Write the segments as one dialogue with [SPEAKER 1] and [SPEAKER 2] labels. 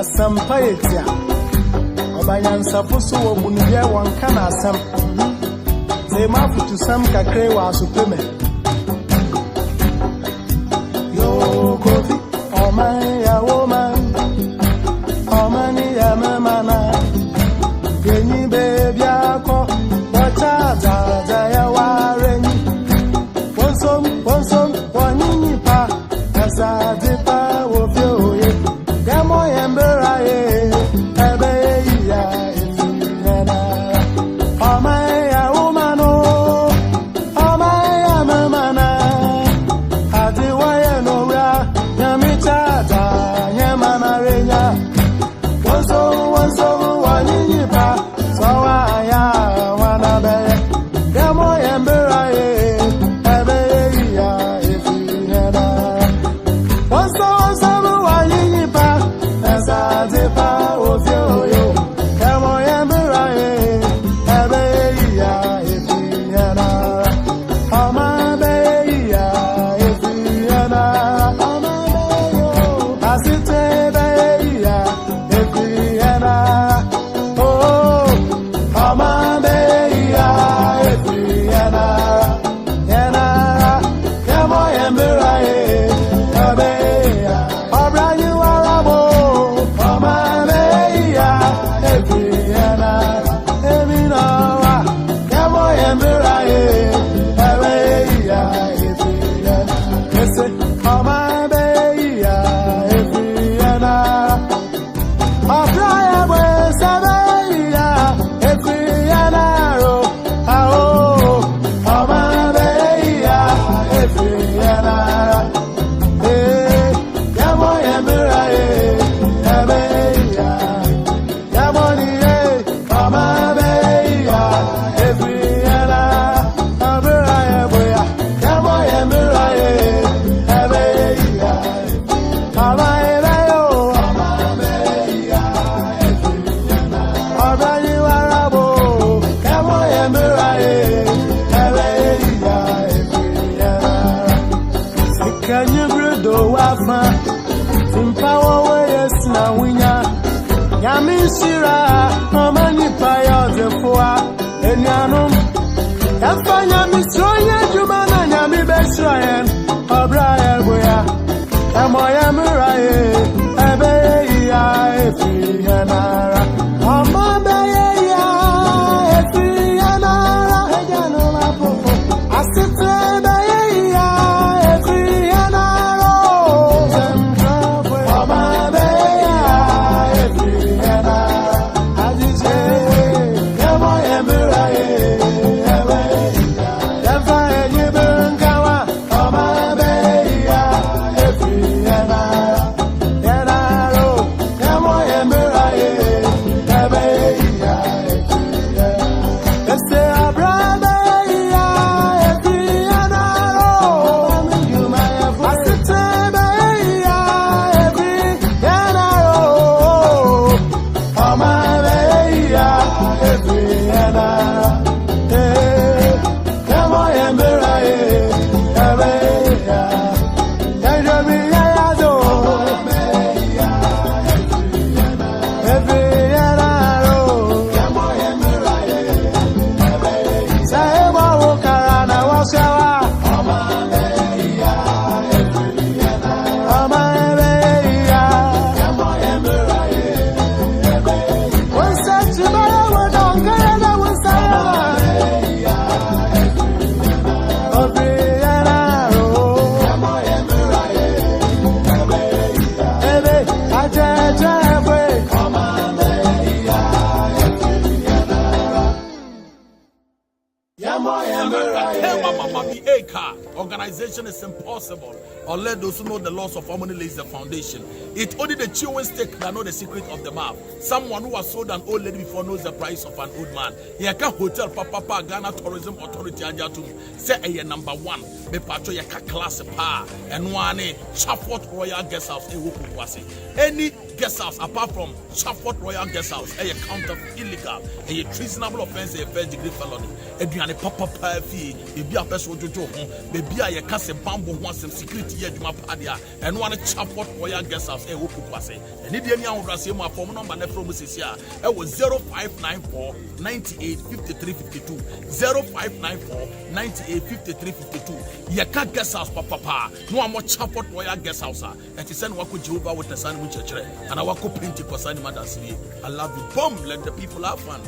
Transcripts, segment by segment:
[SPEAKER 1] Asampayetia. Obayan Sapuso Bunia one can asam. Say Mafu to some cacre was supreme. Yo, Kofi, oh my woman, oh many a mana. Geni baby, watch out, I warren. One some, one in pa, as I did power of you. Gamo Embera, Abeya, oh my woman, oh my mana. Adiwaya no ra, Yamita, Yamana Rena. One so, one in pa, so I wanna be. Gamo Embera. Yamishira, Mamani Paya, the Foa, and Yanum. Yafanya Misroya, Jumana, Yami Besrayan, Abraya Boya, Amoya Murai, Abeya, Efianara, Amabaya, Efianara, Eganoma Popo, Asita,
[SPEAKER 2] Organization is impossible unless those who know the laws of harmony lays the foundation. It's only the chewing stick that know the secret of the mouth. Someone who has sold an old lady before knows the price of an old man. Here can hotel Papa Ghana Tourism Authority Ajatum say a number one. me patcho ye ka class pa eno ane Chapford Royal Guest House e wo Kukwase. Any guest house apart from Chapford Royal Guest House a counterfeit illegal, a treasonable offense, a first degree felony. Eduane papa pa fi ebi a person jojo ho bebi a ye ka se bambo ho asem security ye adwuma pa dia eno ane Chapford Royal Guest House e wo Kukwase. Eni de ni ahodrase mu afom number na from sisia e wo 0594 98 53 52 0594 98 53 52 ye ka guest house papa no amo Chapford Royal Guest House e ti send wako Jehovah with the sun mu church and I wako Pentecost and madasiri. I love you. Boom, let the people have fun.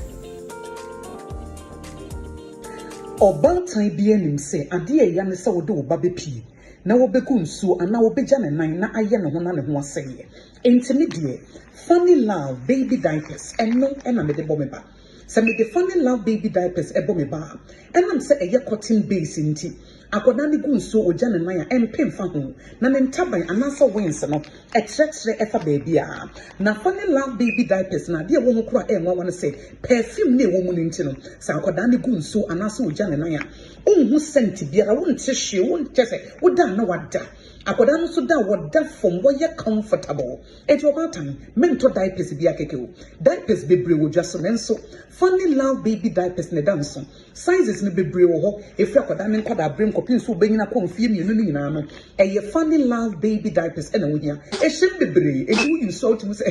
[SPEAKER 3] Obantan bi anim se ade ya ne se wo de wo ba bepi na wo beku nsuo ana wo begya ne nan na aye ne ho na ne ho aseye entimi de funny love baby diapers eno na me de bo me ba se me de funny love baby diapers ebo me ba enam se eye cotton base nti akoda ne gu nsuo ogya ne nan a empem fa ho na ne ntaban anasa wins no etrexre efa baby a na funny love baby diapers na de wo ho kura enwa won se perfume ne wo mu nti no sa akoda ne gu nsuo anasa ogya ne nan a unhu senti biara won te hwe won te se woda na wada akoda no so da woda fom wo ye comfortable eti about time mento diapers bi akeke o diapers bebre wo dwa so nenso funny love baby diapers ne danso sizes ne bebre wo ho efi akoda ne nkoda brem kopin so benyina konfie mienu ni nyina no eye funny love baby diapers ena wo hia ehye bebre edi wo use out mu se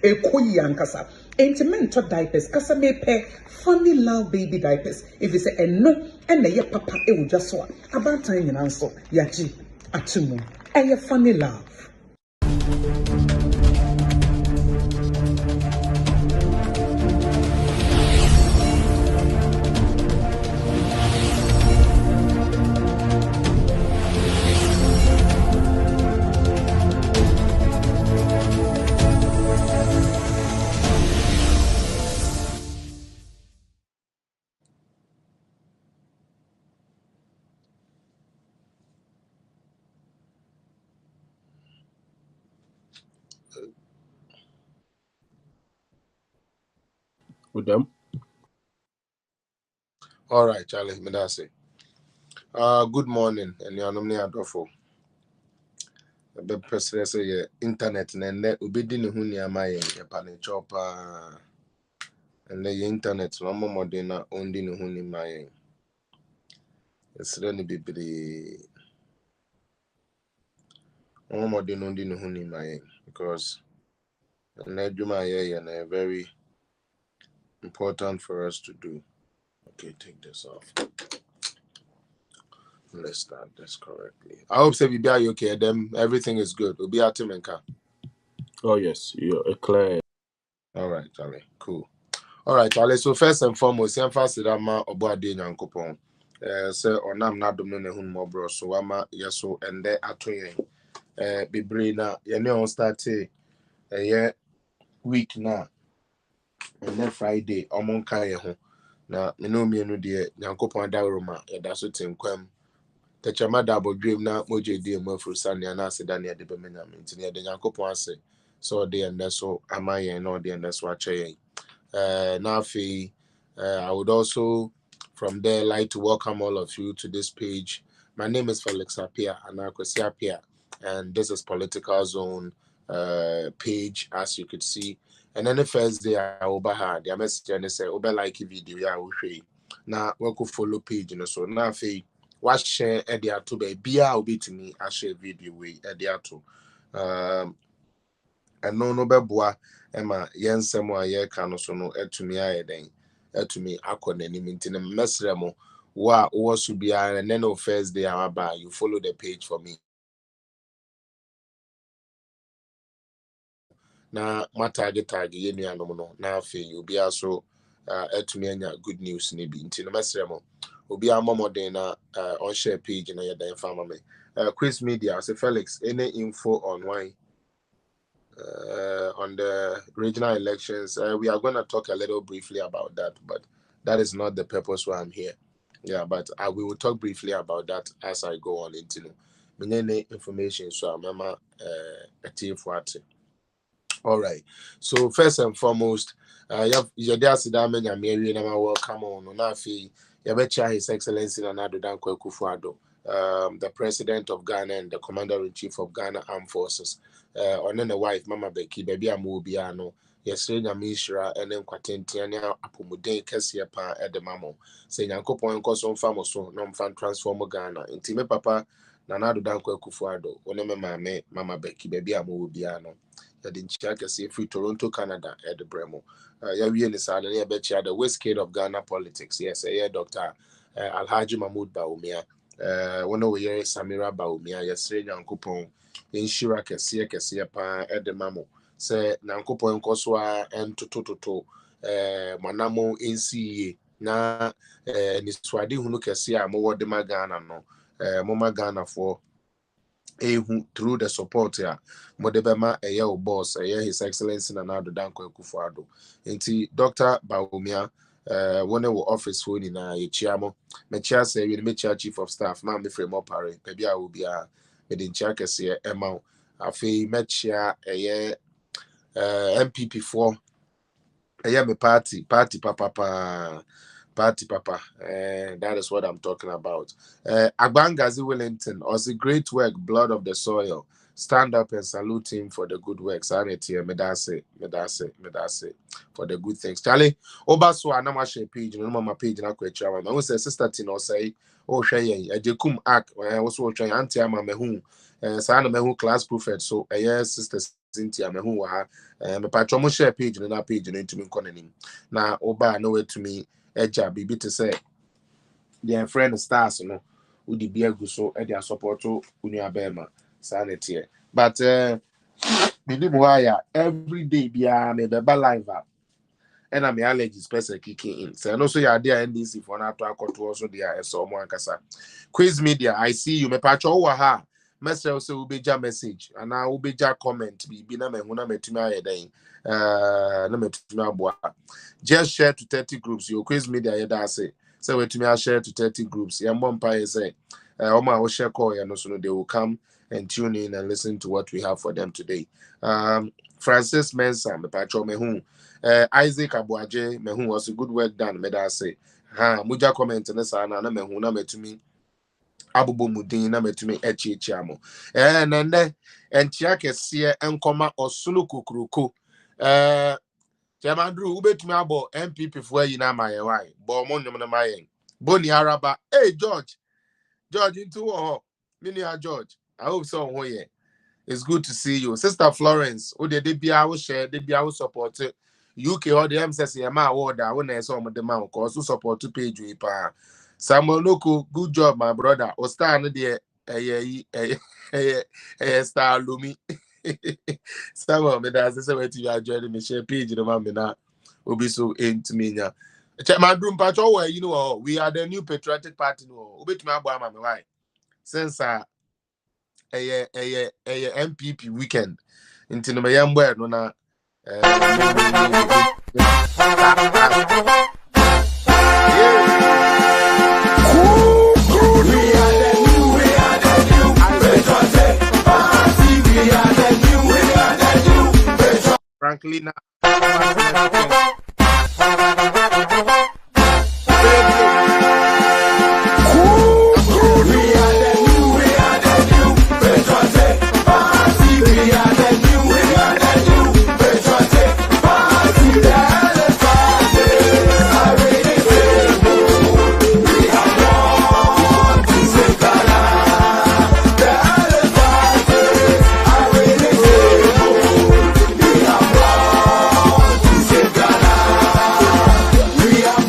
[SPEAKER 3] ekoyi ankasa enti mento diapers kasa me pe funny love baby diapers if you say eno ena ye papa e wo dwa so about time nyina nso yaji atumu eye funny love.
[SPEAKER 4] With them. All right, Charlie, me that's it. Good morning, and you are nominated Adolfo. The person say internet and then ubidi ni huni amaye ya pane chopa and the internet no more modena ondi ni huni maye. It's really bibiri. No more modena ondi ni huni maye because and very important for us to do. Okay, take this off. Let's start this correctly. I hope say be okay. Them everything is good. We'll be at Timenka.
[SPEAKER 5] Oh yes, you're clear.
[SPEAKER 4] All right, Charlie. Cool. All right, Charlie. So first and foremost, emphasize that ma obo ade nyankopon. Say onam na dom no ehun mo bro so ama yeso ende atoyen. Bebre na ye ne on start week na and Friday omon kan ye ho. Na me no mienu de nyankopon dawroma ye da so tenkwam. Techama double dream na moje di mo furu sane na ase da ne de be menya nti ne de nyankopon ase so de ende so amaye no de ende so ache Nafi, I would also from there like to welcome all of you to this page. My name is Felix Apia Anakwesi Apia, and this is Political Zone page, as you could see. And then the first day I overheard the message and they say over like video yeah we now we could follow page so Nafi watch share edia to be will be to me I share video we edia to and no beboa Emma yensem a ye ka no so no etumi ayeden etumi akọ nanim nti ne mesremo wa wo so bia and then no first day aba you follow the page for me na tag ye nuanom no na afi obi aso etumi anya good news ne bi nti ne mesremo obi amomoden na on share page na ye dan fama me Chris Media say Felix any info on why on the regional elections. We are going to talk a little briefly about that, but that is not the purpose why I'm here. Yeah, but we will talk briefly about that as I go on into many information. So I'm a team for it. All right. So first and foremost, welcome on Nafi. Yabecha His Excellency Nana Dankwa Kufuado. the president of Ghana and the commander-in-chief of Ghana Armed Forces. On the wife, Mama Becky, baby, I'm Ubiano. Yesterday, Namishra, and then Quatentia, Apomuden, Cassia, Pa, at the Mamo. Saying Uncle Point, Cosson Famoso, non fan transform Ghana. Intime Papa, Nanado Danko Kufuado, Oneme Mama Becky, baby, I'm Ubiano. I didn't check a free Toronto, Canada, at the Bremo. We in the Southern, I bet you had the Westgate of Ghana politics. Yes, Dr. Alhaji Mahmoud Baumia. One over here, Samira Baumia, yesterday, Yankupon, Inshira Cassia, Pa, at the Mamo. Say, Nankupon Koswa, and Toto, Manamo, NCA, na, Niswadi, who look at Sia, more de Magana, no, Moma Ghana for. Through the support here, Modebema a year boss, a year His Excellency Nana Danko Kufuado. Inti Dr. Baumia, one of office phone in a chiamo, Mechia say, you make chief of staff, Mammy Frame Opare, maybe I will be a medin chakas here, Emma, a fee Mechia a year MPP4, a year me party papa. Party Papa, that is what I'm talking about. Agbangazi Wellington, also great work, blood of the soil. Stand up and salute him for the good work. Sanity, medase, for the good things. Charlie, Obaso, Anamashe page, no mama page, na kwechawa. I say sister Tino say, oh, Shay, a Jekum Ak, I was watching Auntie Ama Mehu, Sana Mehu class prophet, so a yes, sister Cynthia Mehu, me patromo share page, and that page, and into me conning. Now, Oba, know it to me. Eja bibi to say their friend stars no would be a good so their support to Unia Bema sanity. But every day be a maybe live up and I'm allergies person kicking in. So also your dear NDC for not to also there someone kasa quiz media. I see you me patch over her. Message also will be a message and I will be a comment be na me huna me tumi ayedin na me tumi aboa. Just share to 30 groups. Your quiz media yeda say we to me share to 30 groups. Ya mompa say Oma will share call ya no so they will come and tune in and listen to what we have for them today. Francis Mensah me patch me hu Isaac Abuaje me hu was a good work done me da say ha muja comment na sa na me hu na me tumi Abubo Mudin na metumi echichiamo nende enchia kese enkoma osunu kukuruku Jamandru ubetumi abo MPP fo yi na maye why bo mo nyom na maye boni araba hey George into mini George I hope so ho ye it's good to see you sister Florence o de bia wo share de bia wo support UK or the MSS ma award a wo na so mo de ma ko so support page we pa Samuel Noko, good job, my brother. O star no there, star Lumi. Samuel, me that's the way to join me share page no man me na. Obi so into me nya. Check my room patch where you know we are the new patriotic party no. Obi to me abo am me why. Since MPP weekend. Into no me yambo no na Frankly, now.
[SPEAKER 6] We are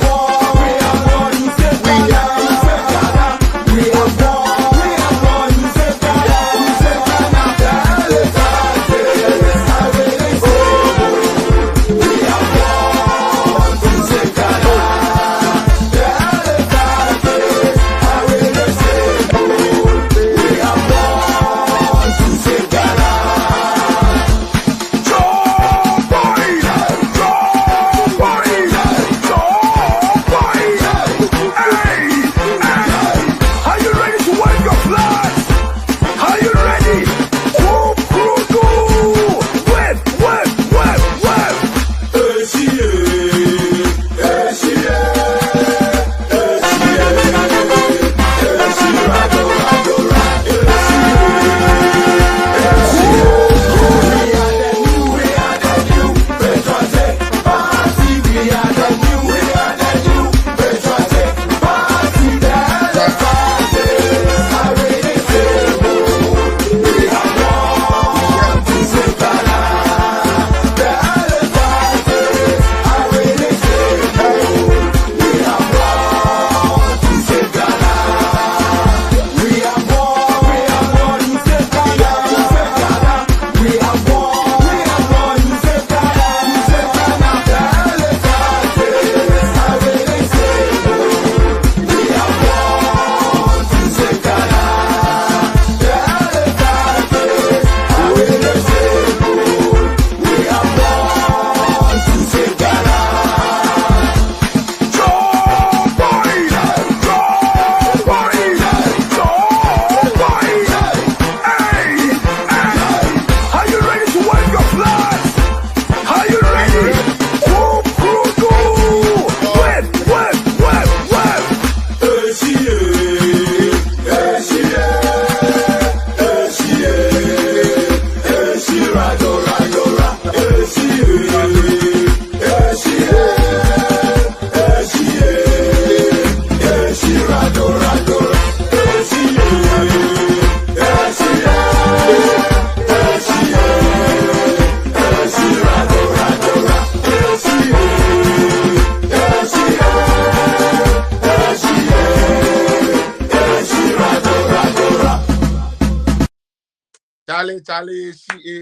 [SPEAKER 4] Charlie, she.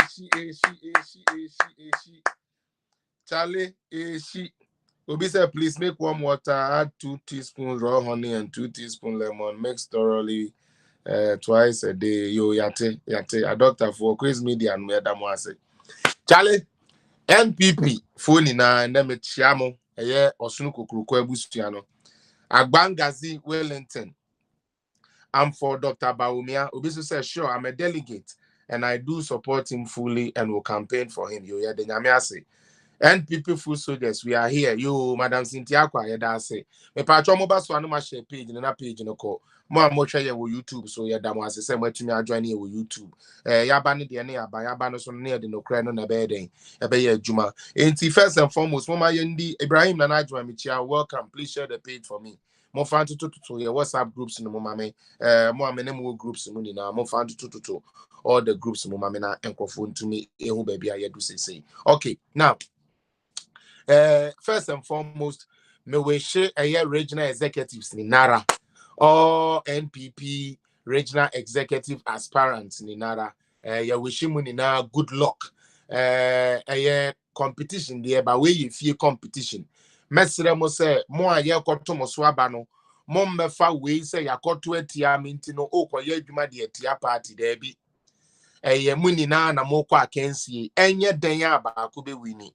[SPEAKER 4] Charlie, she. Obi said, please make warm water, add 2 teaspoons raw honey and 2 teaspoons lemon. Mix thoroughly twice a day. Yo, yate. A doctor for quiz media and where that was. Charlie, NPP, phone na and then me chiamo, a year or snuko kruko bustiano. Agbangazi Wellington. I'm for Dr. Baumia. Obisu says, sure, I'm a delegate and I do support him fully and will campaign for him. You hear the Nyamiase. NPP Full Soldiers, we are here. You, Madam Cynthia, quiet, I say. Me patron mobile so no share page in that page in the call. More much here with YouTube, so yeah, that was the same way to me. I join here with YouTube. Yabani the near by Yabano so near the no crown on a bed. Ebe Juma. And first and foremost, Mama Yendi, Ibrahim and Najwa Michia, welcome. Please share the page for me. More fan to your WhatsApp groups in the Mumame, more many groups in now, more fan to all the groups in Mumamina and Kofun to me, who baby I do say. Okay, now. First and foremost, me wish a regional executives in Nara or NPP regional executive aspirants in Nara. You wish him good luck. A competition there, but where you feel competition. Mesre mo say mo a ye koto mo so aba no mo mmefa we say yakoto atia minti no okoye adwuma de atia party there bi. Muni na mo kwa akensie enye den aba ko be wini.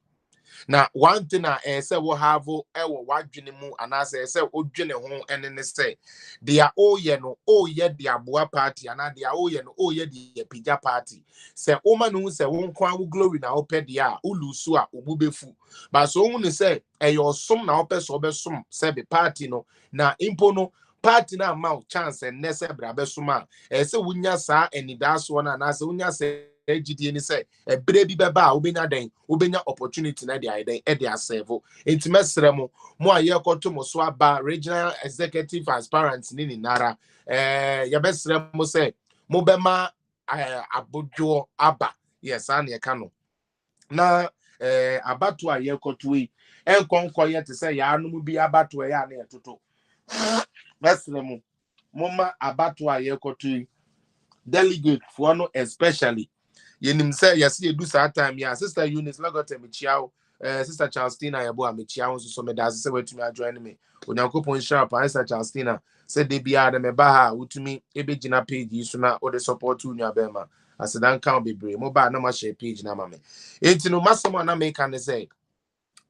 [SPEAKER 4] Na one thing say we have wadwene mu anase say odwene ho ene say dia oye no oye dia boa party ana dia oye no oye dia pija party say oma no say won kwa wo glory na opɛ dia ulusu a obubefu but so hu say eyo som na opɛ so obesom say be party no na impo no party na ma chance and nese bra besoma say wunya sa enidaso na anase wunya say GD ni say e bre bi beba obenya den obenya opportunity na dia den e dia serve intimesere mo aye koto mo so aba regional executive aspirants ni nara ya besere mo say mo bema abodwo aba yes an ye ka no na abato aye koto yi enkonko ye te say ya anu bi abato ya na etoto besere mo ma abato aye koto yi delegate for no especially yenim say yes you do that time yeah sister Eunice logote michiao sister Charlestina yabo michiao so me da say wetumi adjoin me onyankopon sharp sister Charlestina said they be ada me ba ha wutumi ebegina page so na o de support unya bema asedan kan bebre mo ba na ma share page na ma me enti no masemo na make can say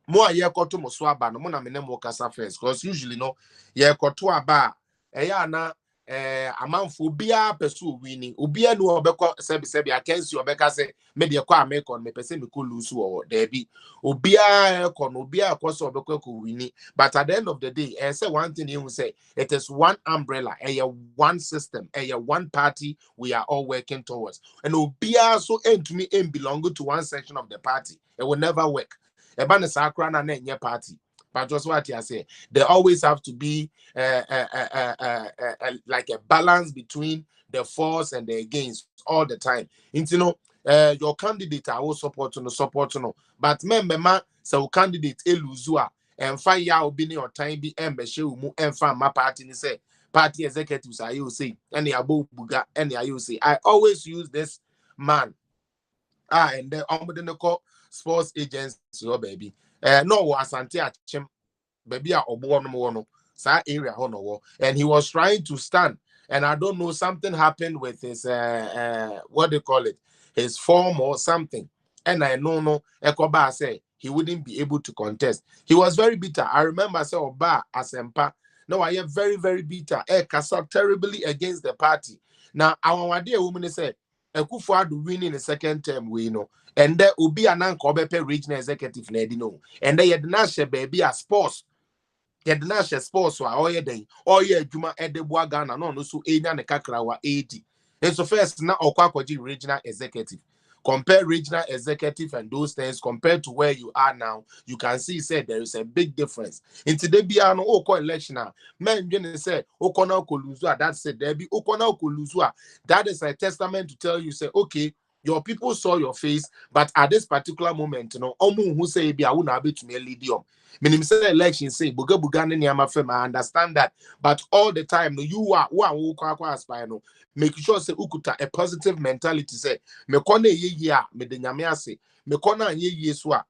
[SPEAKER 4] mo aye koto mo so aba no mo na me mo kasa first because usually no ye koto aba eya na amanfo bia peso wini obia no obekọ sebi akensi obeka se me de kwa amekọ me pese me ko lose wo there be obia ekọ no obia akoso obekọ ko wini but at the end of the day say one thing you say it is one umbrella one system one party we are all working towards and obia so entumi belong to one section of the party it will never work eba ne sakra na enye party. But just what I say, there always have to be like a balance between the force and the against all the time. You know, your candidate I will support no. But remember, so candidate eluzua and fire ya obini or time be embeshi umu and fan my party ni say party executives I you say any abo buga any I you say. I always use this man. And then the call sports agents, your baby. No, Asante Achem, baby, no sa area hono, and he was trying to stand. And I don't know, something happened with his what they call it, his form or something. And I know Ekoba say he wouldn't be able to contest. He was very bitter. I remember I said Oba Asempa. No, I am very, very bitter. Kasa terribly against the party. Now, our idea woman said Ekufuadu winning the second term, we know. And there will be an uncovered regional executive, no. And they had not share baby as sports. Yet not share sports or all your day, all your Juma at the Wagana, no, so Anya and Kakrawa 80. And so, first, now Okwakoji regional executive. Compare regional executive and those things compared to where you are now, you can see, said there is a big difference. In today, be an Oko election, men say, Okona Koluzua, that said, there be Okona Koluzua. That is a testament to tell you, say, okay. Your people saw your face, but at this particular moment, omu who say be I will not be to me lead you. Meaning say election say buga buga ne niyama fem. I understand that, but all the time no, you are who kwa aspire no. Make sure say ukuta a positive mentality say me kona ye me de nyame ase me kona ye so a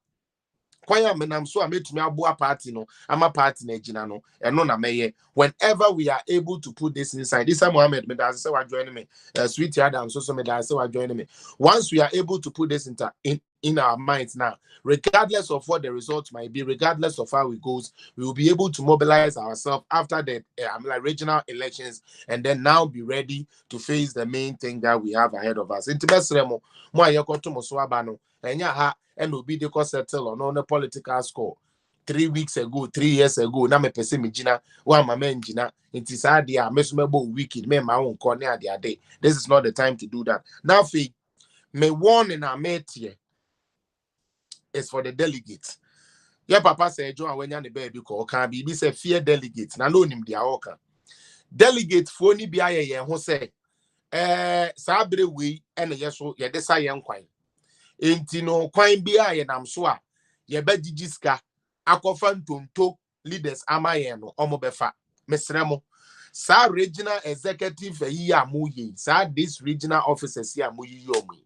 [SPEAKER 4] kwaya menam so a metumi aboa party no ama party na gina no eno na meye whenever we are able to put this inside this Mohammed me da say wa join me sweet Adam so me da say wa join me once we are able to put this in our minds now, regardless of what the results might be, regardless of how it goes, we will be able to mobilize ourselves after the regional elections and then now be ready to face the main thing that we have ahead of us. Intibesremo mo ayekoto mo so aba no enya ha and will be the settle on a political score 3 weeks ago, 3 years ago. Na me pese me jina wa mama njina inti sa dia mesumebo wicked me ma won ko ne ade ade. This is not the time to do that. Now fe me warning na metie is for the delegates. Yeah, papa say John when yan the baby ko can be say fear delegates. Na no nim dia oka. Delegates for ni bia ye ho say sa bere we ene yeso ye de sa ye nkwan. Enti no kwan bia ye nam so a ye ba gigiska akofa ntonto leaders amaye no omo befa mesremo sa regional executive yi amuyi sa this regional officers yi amuyi yomi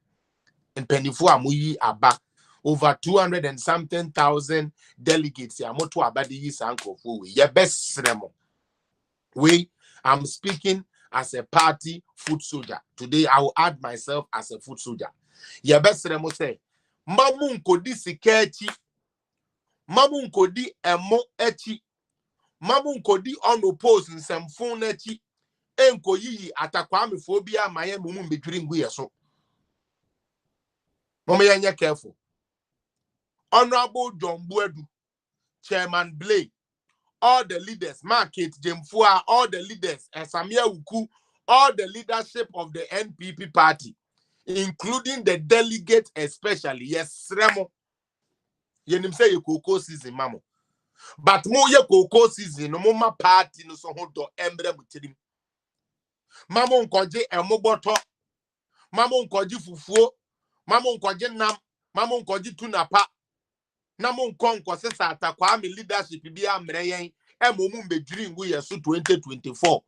[SPEAKER 4] mpenifo amuyi aba over 200 and something thousand delegates ya moto abadi yi sankofo we ye besremo we I'm speaking as a party foot soldier today. I will add myself as a foot soldier. Ye besremo say mamu nkodi sika echi mamu nkodi emo echi mamu nkodi unopposed nsemfun echi enko yiyi atakwa amefobia maye mumu mbedwiri ngu yeso mama yenye careful. Honorable John Buedu, Chairman Blake, all the leaders, Market Jemfua, all the leaders, Samia Uku, all the leadership of the NPP party, including the delegate especially. Yes, Remo. Yenim say you cocoa season, mamo. But mo ye cocoa season, no more party no so hold to embre mutirim. Mamo nkoje emoboto, mamo nkoji fufuo, mamo nkoje nam, mamo nkoji tunapa. Na mo nkonko sesa atakwa am leadership bi amreyen emomu mbedwiri ngu yeso 2024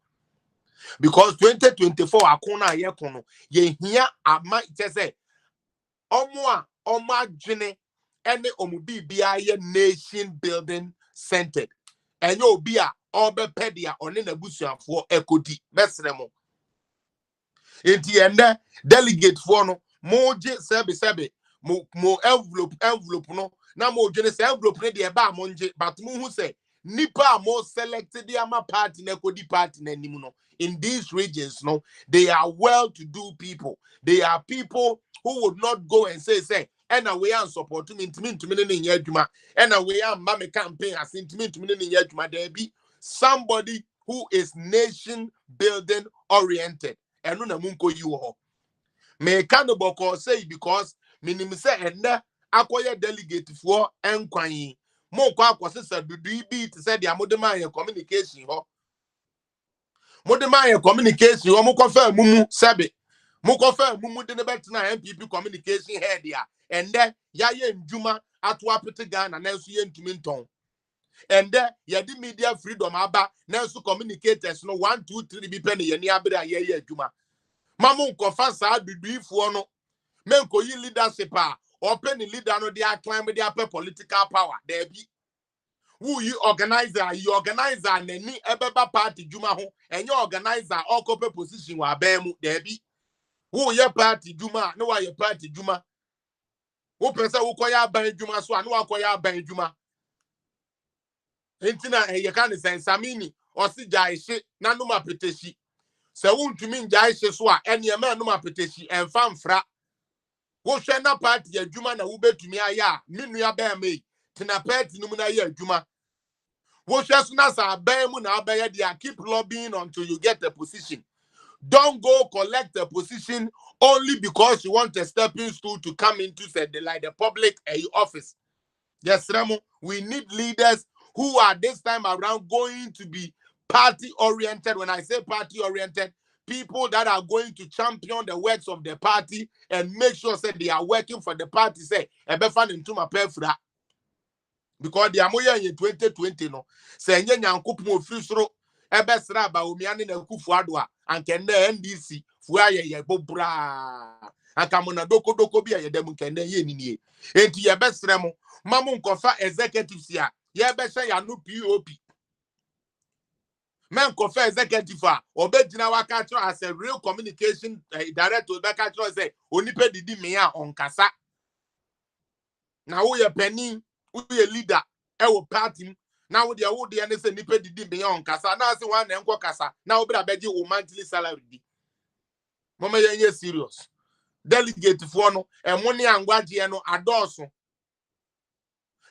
[SPEAKER 4] because 2024 akona ye kono ye hia ama itese omo adwene ene omu bibia ye nation building centered enye obi a obepedia one na busuafo ekodi mesremo enti ende delegate for no moje sebe mo envelope no na mo dwene say envelope ne de ba mo nje but mo hu say nipa mo selected the ama party na kodi party na nim no in these regions no they are well to do people. They are people who would not go and say and we are support me to me ne nya adwuma and we are ma me campaign as to me ne nya adwuma there be somebody who is nation building oriented eno na munko yi wo me can boko say because minim say ende akoye delegate for enkwan mo kwa akwose dudu bi te say dia modema communication ho modema communication ho mo kwa fa mumu sebe mo kwa fa mumu de ne betina MPP communication head ya ende ya ye ndwuma ato apete Ghana na nso ye ntumi nton ende ya di media freedom aba na nso communicators no 1 2 3 bi pe ne ye ni abere aye ye adwuma mamu nkofa saa duduifuo no menko yi leadership a open leader no dey climb their political power there be who you organizer nani ebeba party juma ho enye organizer okope position wa abemu there be who ye party juma no wa ye party juma who pese wo koya ban juma so anu akoya ban juma entina ye kan sen samini osi jaishe nanu mapeteshi se wuntumi njaishe so a ene me nanu mapeteshi enfam fra wo hwe na party adwuma na wo betumi aya minu ya ba mai tena party num na ya adwuma wo hwe so na sa ban mu na abaya dia keep lobbying until you get a position. Don't go collect a position only because you want a stepping stool to come into the public office. Yes, Remo, we need leaders who are this time around going to be party oriented. When I say party oriented, people that are going to champion the works of the party and make sure that they are working for the party. Say, Ebefan into my perfra. Because the amoya in 2020 no. Say, Nyankup free throw. Ebesra ba umiani na kufu adwa. And kende NDC. Fuaye ye bobra. And kamona doko biya ye demu kende ye nini. Enti ye besremo. Mamun kofa executives ya. Ye besha ya no POP. Men confer executive obejina waka tro as a real communication director obeka tro say onipe didi me a onkasa na wo ye penny wo ye leader e wo party na wo de ne say nipe didi me a onkasa na say wan na enko kasa na wo bra beji wo monthly salary di mama ye serious delegate for no emo ne angwaje no adoso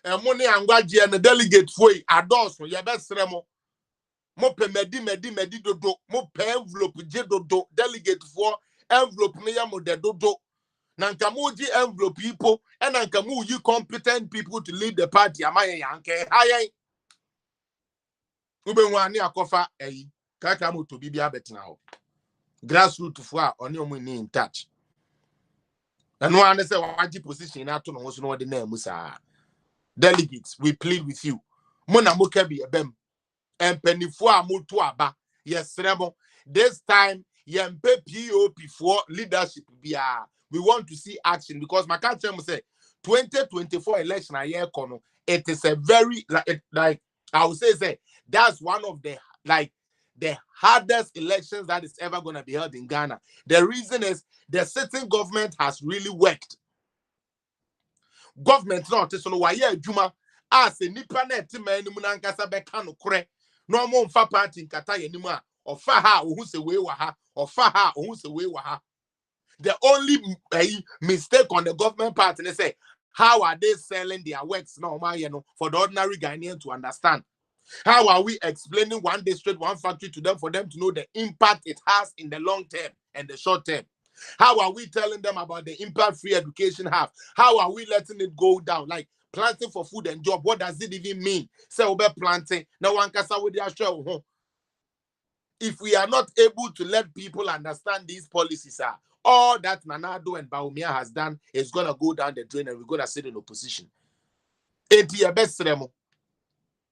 [SPEAKER 4] emo ne angwaje no delegate for adoso ye besremo mo pe medi dodo mo pe envelope je dodo delegate for envelope me ya mo de dodo na nka mo ji envelope ipo e na nka mo yi competent people to lead the party amaye yanke hayen ube nwa ni akofa eyi kaka mo to bibia betina ho grassroots for a oni omo ni in touch eno ane se waji position na to no ho so no de na amusa delegates we plead with you mo na mo ka bi ebem and penifua mutu aba yes remo this time yempe POP for leadership bia we want to see action because my country say 2024 election a year kono it is a very like I would say that's one of the the hardest elections that is ever going to be held in Ghana. The reason is the sitting government has really worked. Government not so no why adwuma as a nipa na etima enimu na nkasa beka no kore no mo mfa party nkata yenimu a ofa ha ohun se we wa ha ofa ha ohun se we wa ha. The only mistake on the government part they say how are they selling their works now for the ordinary Ghanaian to understand. How are we explaining one district, one factory to them for them to know the impact it has in the long term and the short term? How are we telling them about the impact free education have? How are we letting it go down? Like planting for food and job, what does it even mean? Say we planting. Now one can say with the if we are not able to let people understand these policies all that Nanado and Baumia has done is gonna go down the drain and we're gonna sit in opposition.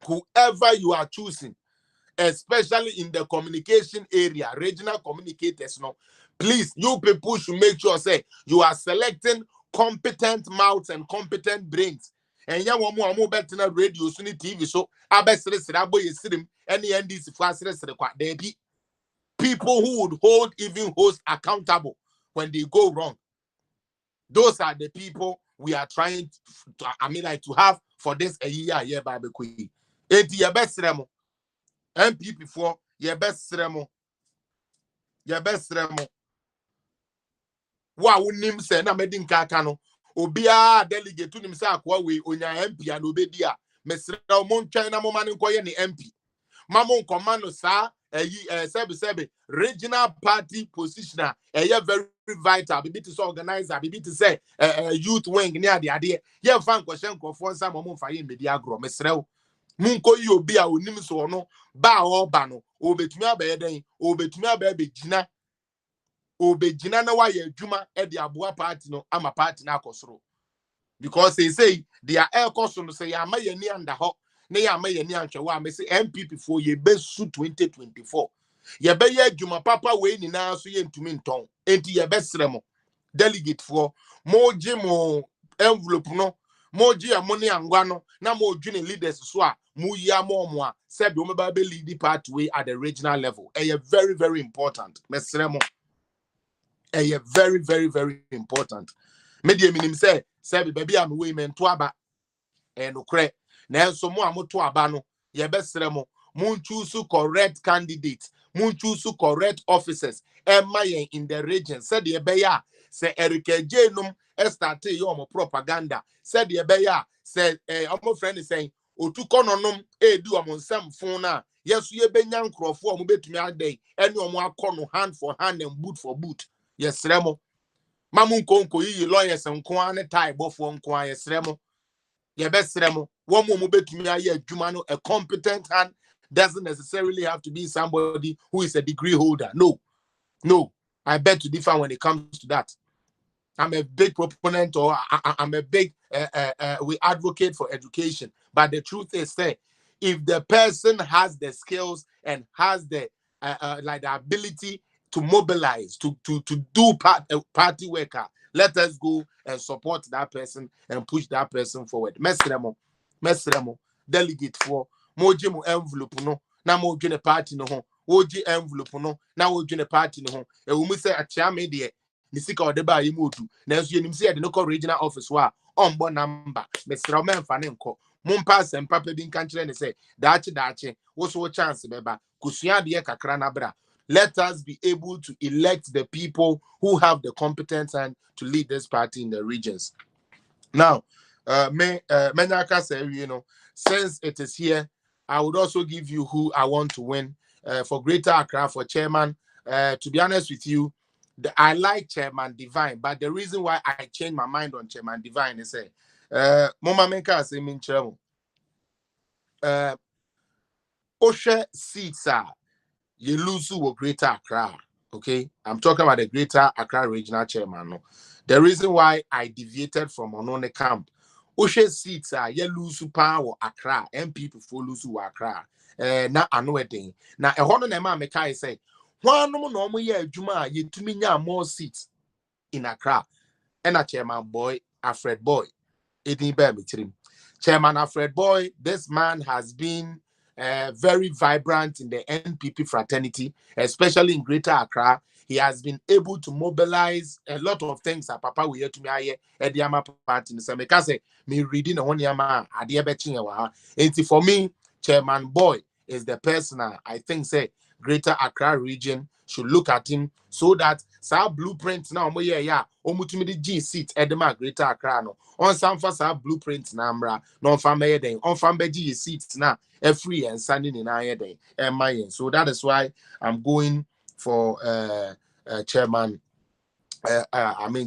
[SPEAKER 4] Whoever you are choosing, especially in the communication area, regional communicators, please, you people should make sure say you are selecting competent mouths and competent brains. And ya more better na radio so TV so abesere abo yesirim any NDC fasere sere kwa debi people who would hold even host accountable when they go wrong. Those are the people we are trying to, to have for this a year by the Queen. Eti ye best remo MPP for ye best remo wa wonim se na medin kaka no obia delegate nim se akwa we onya MP and obedi a mesre mo ntwan na mo mane nkoye ne MP mamo nkoma no sa sebe regional party positioner very vital bibi to organizer bibi to say youth wing ne ade ye fa nkwohye nkofo nsa mo mfa ye medi agro mesre munko yi obi a onim so no ba oba no obetumi abaye den obetumi abaye begina obegina na wa ye adwuma e de aboa party no ama party na akosoro because they say they are air cost no say ya ma ye ni anda ho na ya ma ye ni antwe wa me say MPP for ye besu 2024 ye be ye adwuma papa we ni na so ye ntumi nton enti ye besre mo delegate for mo gi mo envelope no mo gi amoni angwa no na mo dwene leaders so a mo yi mo a se be o me ba be lead pathway at the regional level very very important mesre mo very, very, very important. Media minim say baby am we men to aba no kre na enso mo amoto aba no ye besere mo mun choose correct candidates mun choose correct officers emayen in the region said ye be ya say Erika Jenum start your propaganda said ye be ya say omo friend is saying otukononom edu amonsam fon na yeso ye benya nkrofo omo betumi adai ene omo akono hand for hand and boot for boot. Yes, Remo. Mamun konko yi lawyers and kwane tie bofo nkwa yes Remo. Ye best Remo. One more betumi aye adwuma a competent hand doesn't necessarily have to be somebody who is a degree holder. No. No, I beg to differ when it comes to that. I'm a big proponent, or I'm a big we advocate for education. But the truth is, say, if the person has the skills and has the like the ability to mobilize, to do party worker, let us go and support that person and push that person forward. Mesremo, delegate for mojimu envelope no, na mo party no ho, woji envelope no, na wo party no ho. E wu mu say atia me de Nisika or deba yimutu. Nanso yenim se no call regional office wa ombo number. Mesra o memfa ne nko. Mumpa sempa pe bi nka kire ne say daache wo so chance beba kusua de kakra na bra. Let us be able to elect the people who have the competence and to lead this party in the regions. Now, Menyaka say, since it is here, I would also give you who I want to win for Greater Accra for chairman. To be honest with you, I like Chairman Divine, but the reason why I changed my mind on Chairman Divine is Mama Menka say min chemo. Oshe seats are you lose to Greater Accra. Okay, I'm talking about the Greater Accra Regional Chairman. No. The reason why I deviated from Onone Camp, Oshe seats are you lose to power Accra, MPP for lose to Accra. Na another now a honor nema Meka say. One no year Juma, you to me more seats in Accra. And a chairman boy, Alfred Boy. It didn't bear me to him. Chairman Alfred Boy, this man has been very vibrant in the NPP fraternity, especially in Greater Accra. He has been able to mobilize a lot of things. Papa, we hear to me at the Yama party. Because me reading on Yama, and for me, Chairman Boy is the person I think say Greater Accra region should look at him so that sa blueprint now omutumi the G seat edema Greater Accra no on some for sa blueprint number no family den on family G seats na free and standing in aye den and my so that is why I'm going for chairman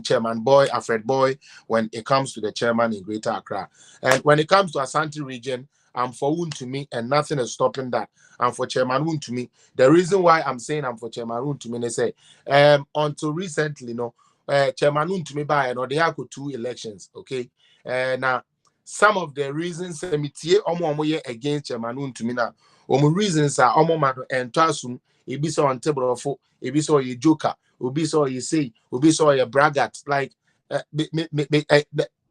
[SPEAKER 4] Chairman Boy, Alfred Boy, when it comes to the chairman in Greater Accra. And when it comes to Asante region, I'm for Wontumi, and nothing is stopping that. I'm for Chairman Wontumi. The reason why I'm saying I'm for Chairman Wontumi is say, until recently, Chairman Wontumi by they have 2 elections, okay? Now, some of the reasons against Chairman Wontumi now, reasons are omo and Tasum, it be so on table of it be so a joker. Ubi saw you say, Ubi saw your braggart, like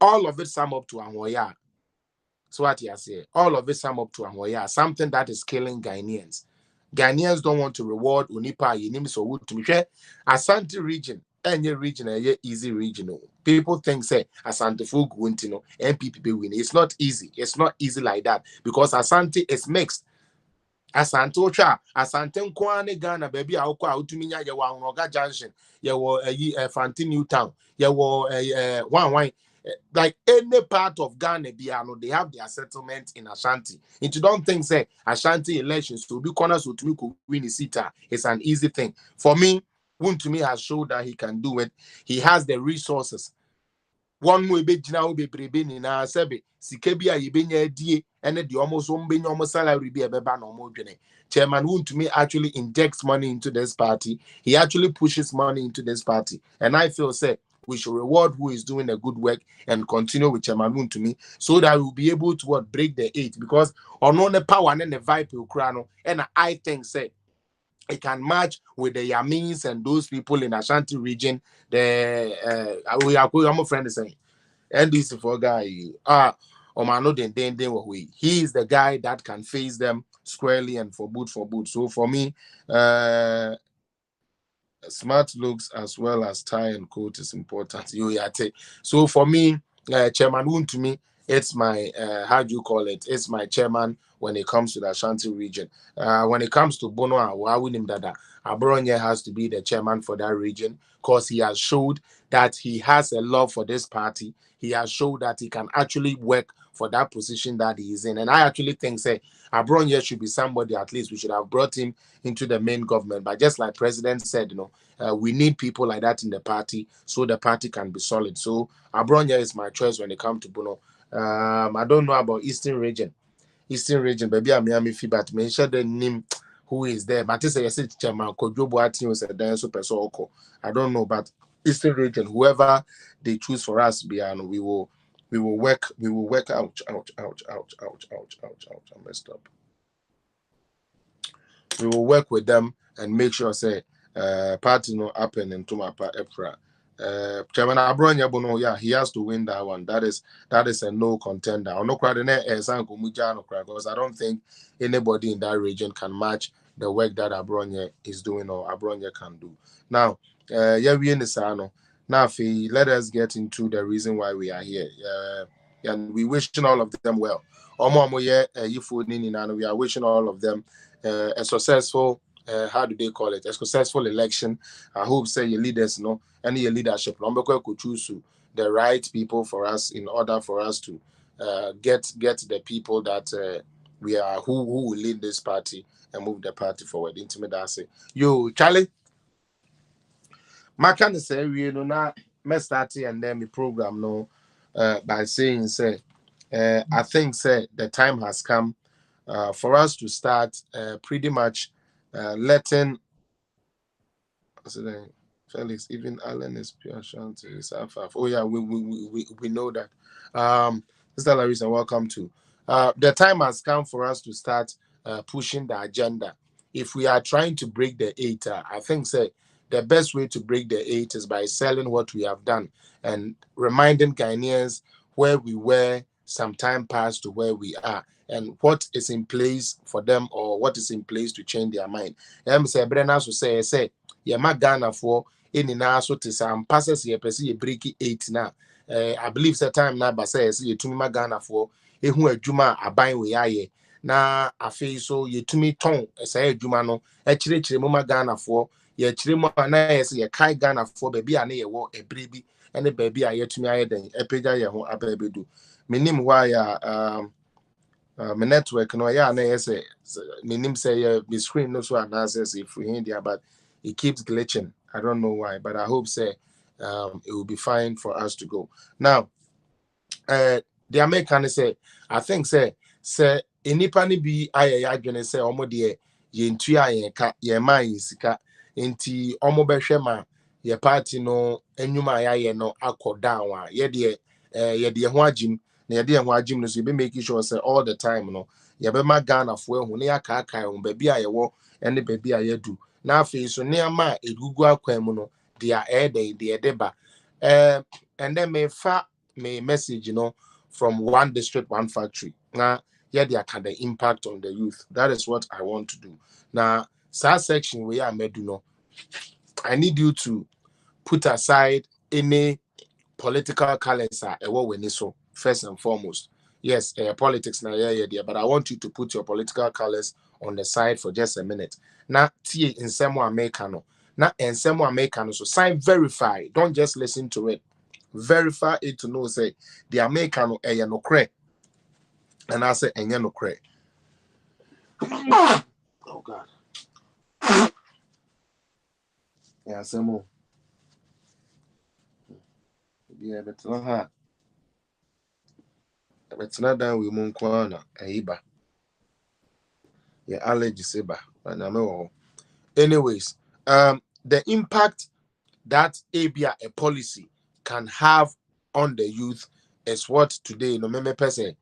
[SPEAKER 4] all of it sum up to Amoya. So what you say, all of it sum up to Amoya, something that is killing Ghanaians. Ghanaians don't want to reward Unipa, Yinim, so wood to me. Asante region, any region, a easy regional. People think, say, Asante Fug win, MPP win. It's not easy. It's not easy like that because Asante is mixed. Asante Ocha, Asante Nkwane Ghana, baby, Aukwa, Utuminya, Yawa, Junction, Yawa, Fanti Newtown, Yawa, one, like any part of Ghana, they have their settlement in Ashanti. And you don't think, say, Ashanti elections to be corners with me could win a seat. It's an easy thing. For me, Wontumi has showed that he can do it. He has the resources. One way be jina be brebe ni na sebe sikebi a yebenya die ene de almost almost salary be beba no mo dwene. Chairman Wontumi actually injects money into this party. He actually pushes money into this party, and I feel say we should reward who is doing a good work and continue with Chairman Wontumi so that we'll be able to break the 8 because on the power and the vibe Ukraino, and I think say it can match with the Yamins and those people in Ashanti region. We are going, I'm a friend saying, NDC for guy, he is the guy that can face them squarely and for boot. So for me, smart looks as well as tie and coat is important. So for me, Chairman Wontumi, it's my how do you call it? It's my chairman when it comes to the Ashanti region. When it comes to Bono Dada, Abronye has to be the chairman for that region because he has showed that he has a love for this party. He has showed that he can actually work for that position that he is in. And I actually think, say, Abronye should be somebody, at least we should have brought him into the main government. But just like President said, we need people like that in the party so the party can be solid. So Abronye is my choice when it comes to Bono. I don't know about Eastern region, baby, I'm Miami fee, but mention the name who is there. But it's a chairman Kojobo Atios and then super so I don't know, but Eastern region, whoever they choose for us, Biano, we will work ouch. I messed up. We will work with them and make sure say party no happen into my EPRA. Chairman Abronya Bono, yeah, he has to win that one. That is a no contender. I'm not quite because I don't think anybody in that region can match the work that Abronya is doing or Abronya can do. Now, yeah, we in the Sano. Now, let us get into the reason why we are here. And we wishing all of them well. We are wishing all of them a successful, how do they call it? A successful election. I hope say your leaders know any your leadership. Could choose the right people for us in order for us to get the people that we are who will lead this party and move the party forward. Intimate say, yo, Charlie. My kind of say we not me start and then the program no by saying say I think say the time has come for us to start pretty much letting Felix, even Alan is pure Shanti, is Afaf. Oh yeah, we know that. Mr. Larissa, welcome to. The time has come for us to start pushing the agenda. If we are trying to break the eight, I think say the best way to break the eight is by selling what we have done and reminding Ghanaians where we were some time past to where we are and what is in place for them or what is in place to change their mind. Say Brenna say ma Ghana for any now so to some passes ye pesi ye break 8 now. I believe that time now but say ye to me Ghana for ehu adwuma aban we aye na afi so ye to me ton say adwuma no e chire mo ma Ghana for ye chire mo na ye say ye kai Ghana for baby ane ye wo ebre bi ene baby aye to me aye den epeja ye ho abebedu minim why my network no yeah na yes minim say my screen no so analysis if we in there but it keeps glitching. I don't know why, but I hope say it will be fine for us to go. Now, the American say I think say enipa ni bi aye adwene say omo de ye ntua ye ka ye man sika enti omo behwe ma ye party no enwuma ya no akoda wa ye de ho agim na ye de ho agim no so be make sure say all the time no ye be ma Ghana fo ehu na ya ka ho ba bi aye wo ene ba bi aye du na afi so ne ma egugu akwan mu no dia de deba and then me message from one district one factory now yeah they can the impact on the youth. That is what I want to do now. Section where I made I need you to put aside any political colors so first and foremost. Yes, politics now, yeah, but I want you to put your political colors on the side for just a minute. Now, in some Americano, now in some Americano, so sign verify. Don't just listen to it. Verify it to know say the Americano no crack, and I say no crack. Oh God. Yeah, some more. Yeah, but not hard. But it's not that we moon kwana aiba. Yeah, allergy saber. Anyways, the impact that a policy can have on the youth is what today, no meme person,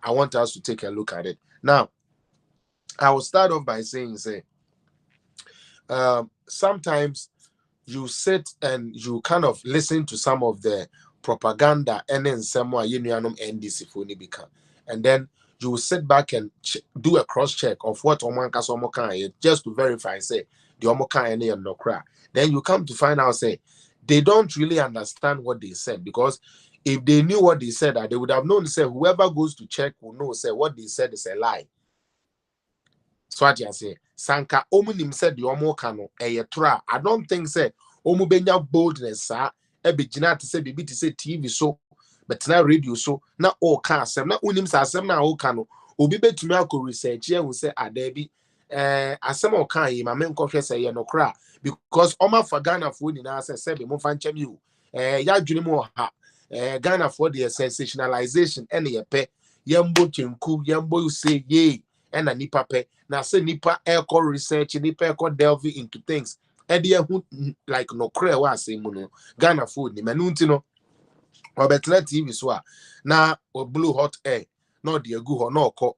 [SPEAKER 4] I want us to take a look at it. Now, I will start off by saying, sometimes you sit and you kind of listen to some of the propaganda and then someone NDC for Nibika. And then you will sit back and do a cross check of what Omanka Somokan just to verify, say, the Omokan and no crack. Then you come to find out, say, they don't really understand what they said because if they knew what they said, they would have known, say, whoever goes to check will know, say, what they said is a lie. So what you say, Sanka Omunim said the Omokano, tra. I don't think say Omubenya boldness, sir. Ebijina to say bibi to say TV so, but now radio so now all can sem na unim sa sem na all kano. Obi betumi akọ research here who say adebi asem o kan yi ma men kohwe say ye no kra because Oma for Ghana for ni na say be mo fan chem you ya dwene mu ha Ghana for the sensationalization ene ye pe yembo chenku yembo you say ye and a nipa pe na say nipa echo research nipa echo delve into things e dey like no cray wa say mu no Ghana food ni manu ntino obetena TV so a na o blue hot air na de agu ho na okọ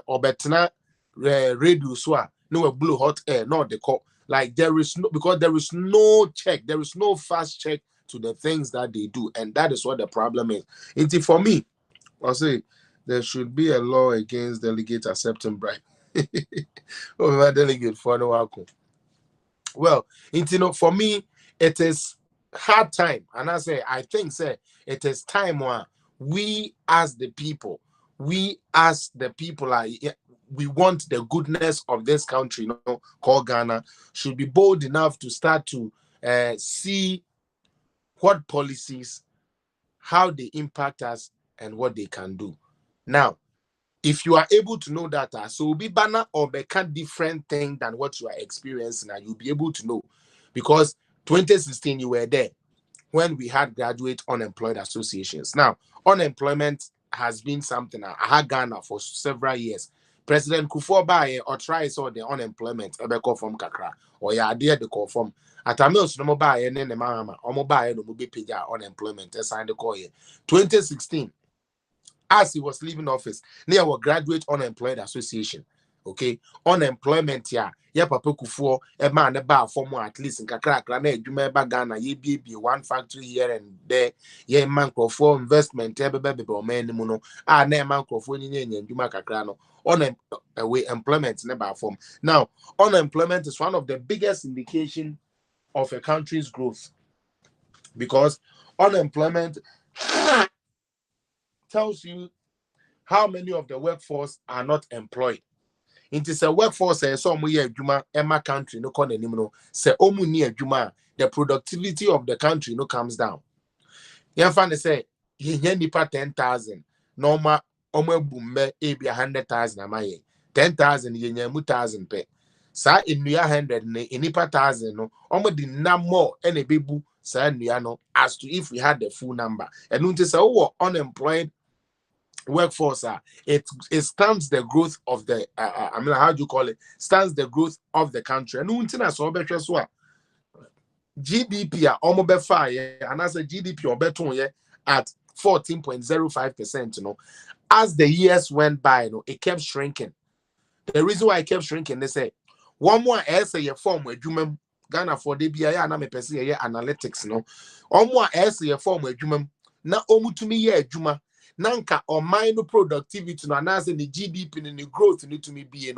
[SPEAKER 4] obetena radio so a na we blue hot air na de call like there is no because there is no check, there is no fast check to the things that they do, and that is what the problem is. It's for me, I'll say there should be a law against delegates accepting bribe. Oh, my delegate for no alcohol. Well, for me, it is hard time, and I think it is time where we as the people, we want the goodness of this country, called Ghana, should be bold enough to start to see what policies, how they impact us, and what they can do. Now, if you are able to know that, so be banner or become different thing than what you are experiencing, and you'll be able to know. Because 2016, you were there when we had graduate unemployed associations. Now, unemployment has been something I had Ghana for several years. President Kufuor Baye or tries all the unemployment call from Kakra or ya dear the call from at a mills no mobile and then the mama or mobile no be paid unemployment signed the call 2016 as he was leaving office near our graduate unemployed association. Okay, unemployment yeah papa Kufuor a man about for more at least in kakra na edwuma ba Ghana ye be one factory here and there ye man for investment e be man mu no na man for ni edwuma kakra no employment never form. Now unemployment is one of the biggest indication of a country's growth, because unemployment tells you how many of the workforce are not employed. It is a workforce so mu ye adwuma ema country no kon anim no se omu ni adwuma, the productivity of the country no comes down. Yan fa ne say ye nipa 10,000 normal omo ebumme e be 100,000 amaye 10,000 ye nya mu 1,000 pe sa enua 100 ne nipa 1,000 no omo di na more e na bebu sa enua no as to if we had the full number. And until say unemployed workforce it stands the growth of the how do you call it, stands the growth of the country. And until so GDP almost be fire and as a GDP or better at 14.05%, as the years went by, it kept shrinking. The reason why it kept shrinking, they say one more essay form where you Ghana for the BIA and I'm a person analytics one more essay form where you na omu to me juma nanka or minor productivity no anase the GDP and the growth need to me be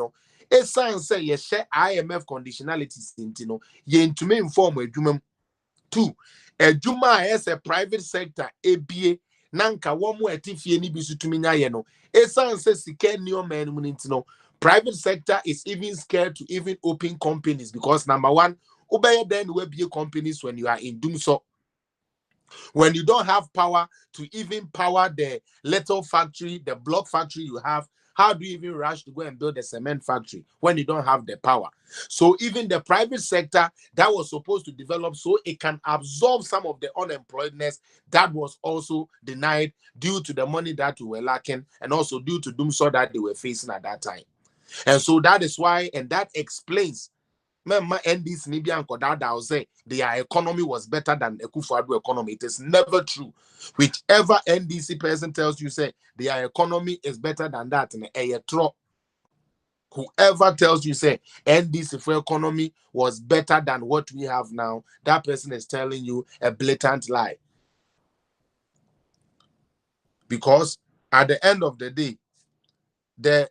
[SPEAKER 4] a sign say ye share IMF conditionalities into ye to me inform adwuma two adwuma as a private sector ABA nanka one more etifie ni bisu to me nya a sign say sika new man into private sector is even scared to even open companies, because number one obey then will be companies when you are in doom so. When you don't have power to even power the little factory, the block factory you have, how do you even rush to go and build a cement factory when you don't have the power? So even the private sector that was supposed to develop so it can absorb some of the unemployedness that was also denied due to the money that we were lacking and also due to doomsday that they were facing at that time. And so that is why, and that explains Memma NDC Nibian Kodada say their economy was better than Ekufuado economy. It is never true. Whichever NDC person tells you say their economy is better than that, whoever tells you say NDC for economy was better than what we have now, that person is telling you a blatant lie. Because at the end of the day, the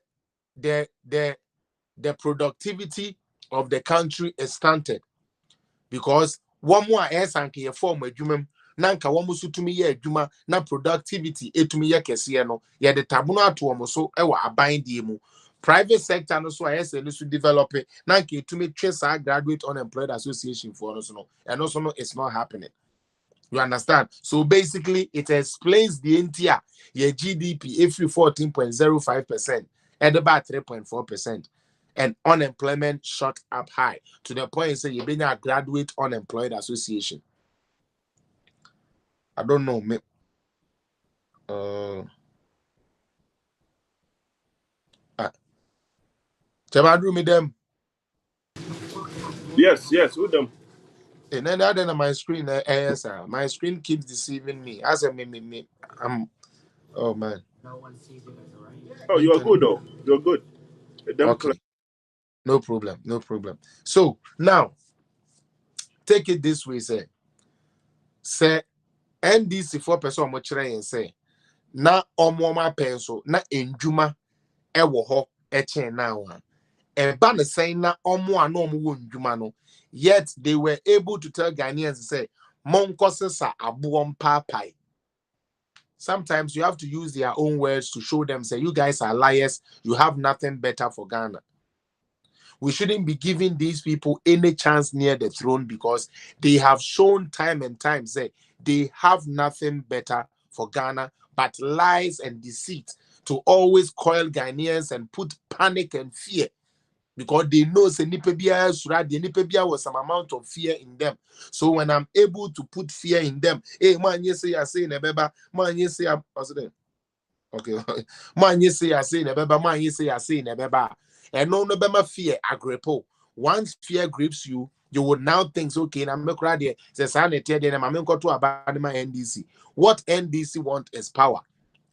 [SPEAKER 4] productivity of the country is stunted, because one more esanke form adwuma nanka one musu tumi ye adwuma na productivity etumi ye kese no ye de tabuno ato omo so e wa aban die mu. Private sector no so ayese no so develop nanka etumi twe sa graduate unemployed association for no so no, and also no, it's not happening. You understand? So basically it explains the entire your GDP if you 14.05% at about 3.4%. And unemployment shot up high to the point say you've been a graduate unemployed association. I don't know. Chabadru me them.
[SPEAKER 5] Yes, yes, with them.
[SPEAKER 4] And then other than my screen, my screen keeps deceiving me. As a me, I'm. Oh man.
[SPEAKER 5] Oh, you are good though. You're good. Them clear.
[SPEAKER 4] Okay, no problem, no problem. So now take it this way, say NDC for person much and say na omoma penso na enjuma ewo ho echen now. Eba ne saying na omo ano omo njuma no, yet they were able to tell Ghanaians say monkosesa abuom papai. Sometimes you have to use their own words to show them, say, you guys are liars, you have nothing better for Ghana. We shouldn't be giving these people any chance near the throne because they have shown time and time, say, they have nothing better for Ghana but lies and deceit to always coil Ghanaians and put panic and fear because they know say nipa biara sura de nipa biara was some amount of fear in them. So when I'm able to put fear in them, hey man, you say I say nebeba, man, you say I'm okay, man, you say I say nebeba, man, you say I say nebeba, and no nebema fear agrepo. Once fear grips you, you would now think, okay, I'm not ready. Says I tell them I'm going to abandon my NDC. What NDC want is power,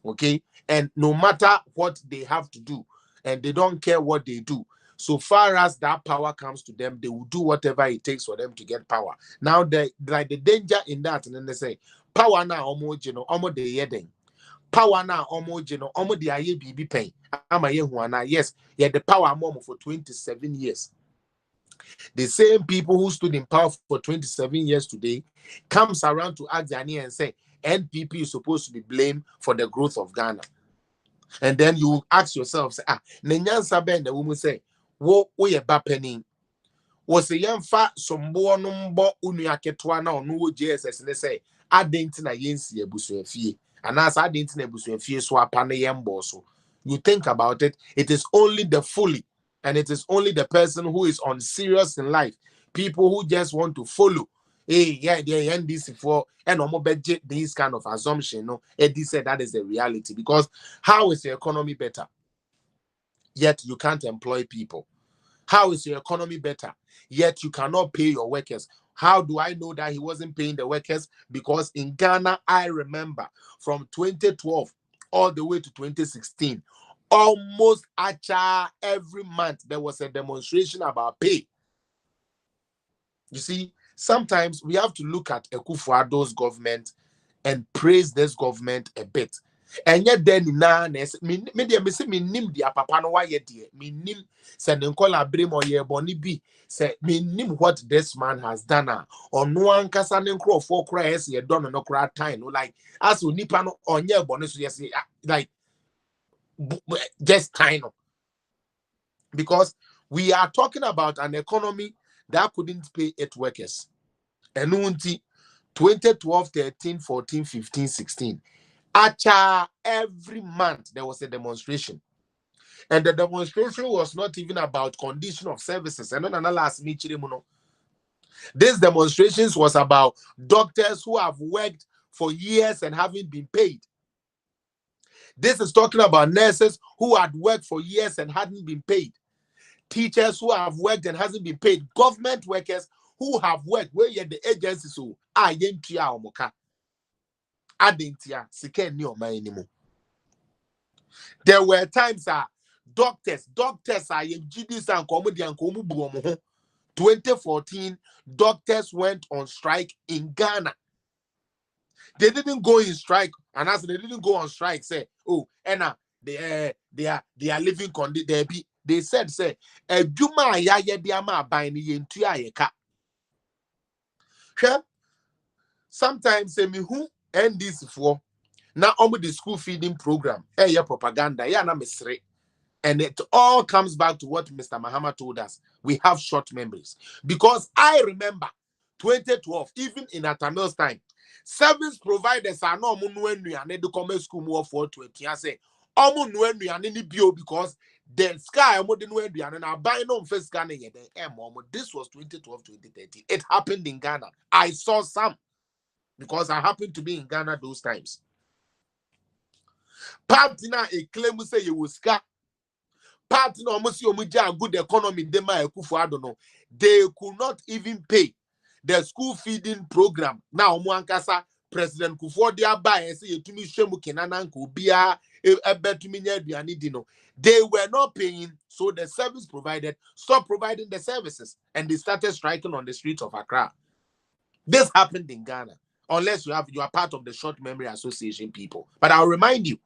[SPEAKER 4] okay, and no matter what they have to do, and they don't care what they do. So far as that power comes to them, they will do whatever it takes for them to get power. Now, the danger in that, and then they say, power now, almost, almost the yedding. Power now, almost, almost the aye BB pain. I'm a year yes, yeah, the power mom for 27 years. The same people who stood in power for 27 years today comes around to ask Ghanaians and say, NPP is supposed to be blamed for the growth of Ghana. And then you ask yourself, say, Nenyansa Ben, the woman say, wo ye bapening. Was a young fat some bonombo uniaketwana or no JSS, and they say, I didn't na yensi a busu fee. And as I didn't na busu fee, so a panayam bosso. You think about it, it is only the fully, and it is only the person who is unserious in life, people who just want to follow. Hey, yeah, they end this for and budget this kind of assumption. No, Eddie said that is the reality because how is the economy better? Yet you can't employ people. How is your economy better? Yet you cannot pay your workers. How do I know that he wasn't paying the workers? Because in Ghana, I remember from 2012 all the way to 2016, almost every month there was a demonstration about pay. You see, sometimes we have to look at Akufo-Addo's government and praise this government a bit. And yet then na me say me nim dia papa no why de me nim se ne nkola brem oye boni bi se me nim what this man has done ono ankasa ne nkrofo kra yes ye don no kra time no like as onipa no onye boni so yes like just kind of because we are talking about an economy that couldn't pay its workers. And 2012, 13, 14, 15, 16. Every month there was a demonstration. And the demonstration was not even about condition of services. And then last meeting, this demonstrations was about doctors who have worked for years and haven't been paid. This is talking about nurses who had worked for years and hadn't been paid. Teachers who have worked and hasn't been paid. Government workers who have worked where the agencies who are yentia omoka. Adentia, sike ni oma anymore. There were times doctors are GDs and comedian 2014, doctors went on strike in Ghana. They didn't go in strike, and as they didn't go on strike, say, oh, Anna, they are living condition. They said, say, Juma ya diama by ni yentua yeka. Sometimes say me who end this for now on the school feeding program. Propaganda, ya na mesre. And it all comes back to what Mr. Mahama told us. We have short memories. Because I remember 2012, even in Atamil's time, service providers are not and they do come school more for 20. I say, because the sky and I buy no first Ghana. This was 2012, 2013. It happened in Ghana. I saw some because I happened to be in Ghana those times. Partner a claim say you will scar. part no almost a good economy they might no, they could not even pay the school feeding program. Now Mwankasa President Kufuor dia buy and say yetumi hwemu kenana nko bia ebetumi nya aduane di no. They were not paying, so the service provided stopped providing the services and they started striking on the streets of Accra. This happened in Ghana, unless you are part of the Short Memory Association people. But I'll remind you,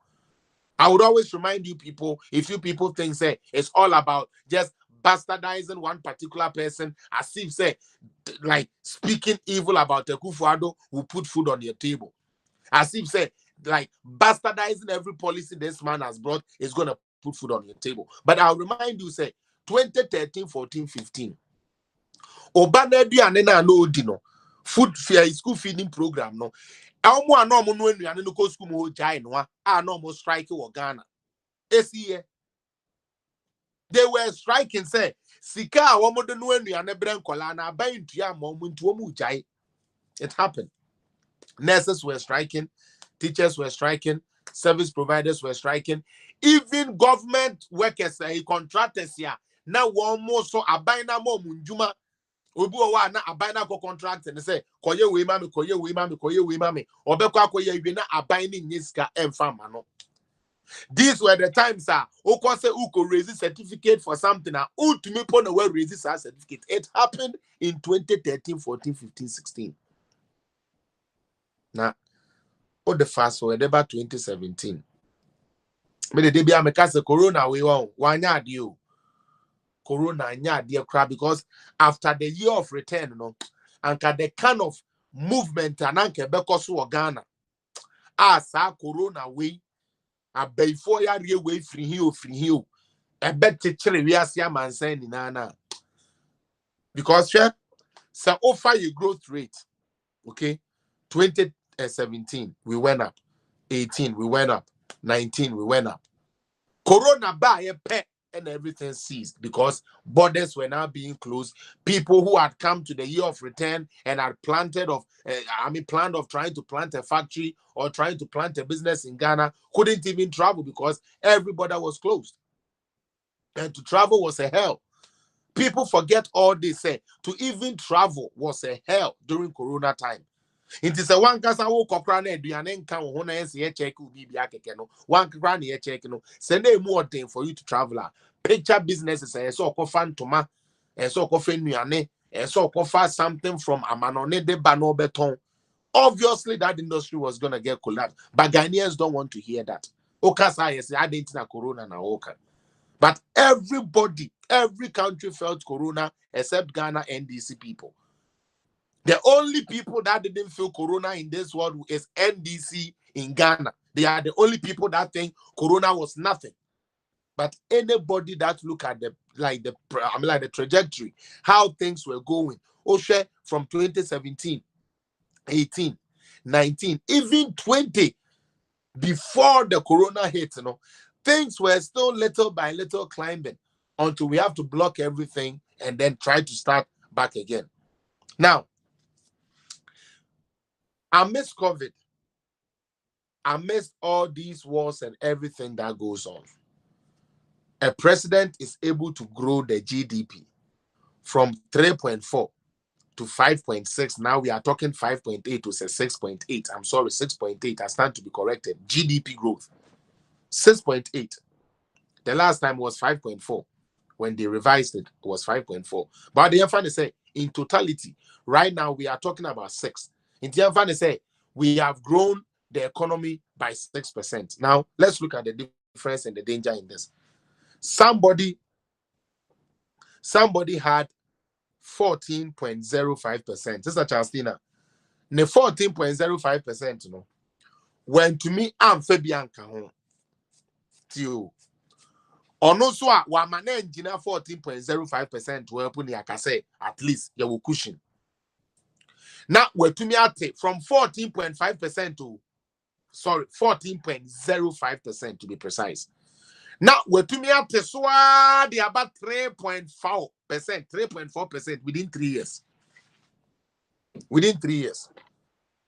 [SPEAKER 4] I would always remind you people, if you people think say it's all about just bastardizing one particular person, as if say like speaking evil about Akufo-Addo who put food on your table, as if say like bastardizing every policy this man has brought is going to put food on your table. But I'll remind you, say 2013, 14, 15, Obana Dianena no dino food fair school feeding program no. Elmo and normal no no go school mo jai no normal strike or Ghana. They were striking, say Sika womo de no and ebren kola na bayin tuya mo muntu mu jai. It happened. Nurses were striking, teachers were striking, service providers were striking, even government workers, contractors here. Now one more so abaina mo munjuma. Obu owa na abina ko contract and say koye we mami obekwa koye wi na abina nyiska emfa ma no. These were the times oko say uko raise certificate for something ultimate pon we raise certificate. It happened in 2013, 14, 15, 16. Now the fast forward about 2017. Me the day be ameka say corona we won wanya dio. Corona nya dear crap because after the year of return, and the kind of movement and anke bekoso Ghana, sa corona way, a before ya way free hill, a bet teacher we are see man saying nana. Because so offer your growth rate, okay, 2017 we went up, 18 we went up, 19 we went up. Corona buy a pet. And everything ceased because borders were now being closed. People who had come to the year of return and had planned of trying to plant a factory or trying to plant a business in Ghana couldn't even travel because everybody was closed. And to travel was a hell. People forget all they say. To even travel was a hell during Corona time. It is a one casa wo kokra na aduane nka wo na ese ye check ubi bia keke no one kokra na ye check no send a more thing for you to travel. Picture businesses so okofa ntoma so okofa nuane so okofa something from amanone de ba no beton. Obviously that industry was going to get collapsed, but Ghanaians don't want to hear that. Okasa yes I didn't na corona na oka. But everybody, every country felt corona except Ghana NDC people. The only people that didn't feel corona in this world is NDC in Ghana. They are the only people that think corona was nothing. But anybody that look at the trajectory, how things were going, Oshe from 2017, 18, 19, even 20, before the corona hit, things were still little by little climbing until we have to block everything and then try to start back again. Now, amidst COVID, amidst all these wars and everything that goes on, a president is able to grow the GDP from 3.4 to 5.6. Now we are talking 5.8 to 6.8. I'm sorry, 6.8. I stand to be corrected. GDP growth, 6.8. The last time was 5.4. When they revised it, it was 5.4. But the Enfane say, in totality, right now we are talking about 6. In the Enfane say, we have grown the economy by 6%. Now, let's look at the difference and the danger in this. Somebody had 14.05%. This is a Chastina. The 14.05%, when to me, I'm Fabian Kahon. To also, one man engineer 14.05% to help me, I can say, at least you will cushion. Now, we're to me at from 14.5% to 14.05% to be precise. Now, we're to me at the about 3.4%, 3.4% within 3 years. Within 3 years.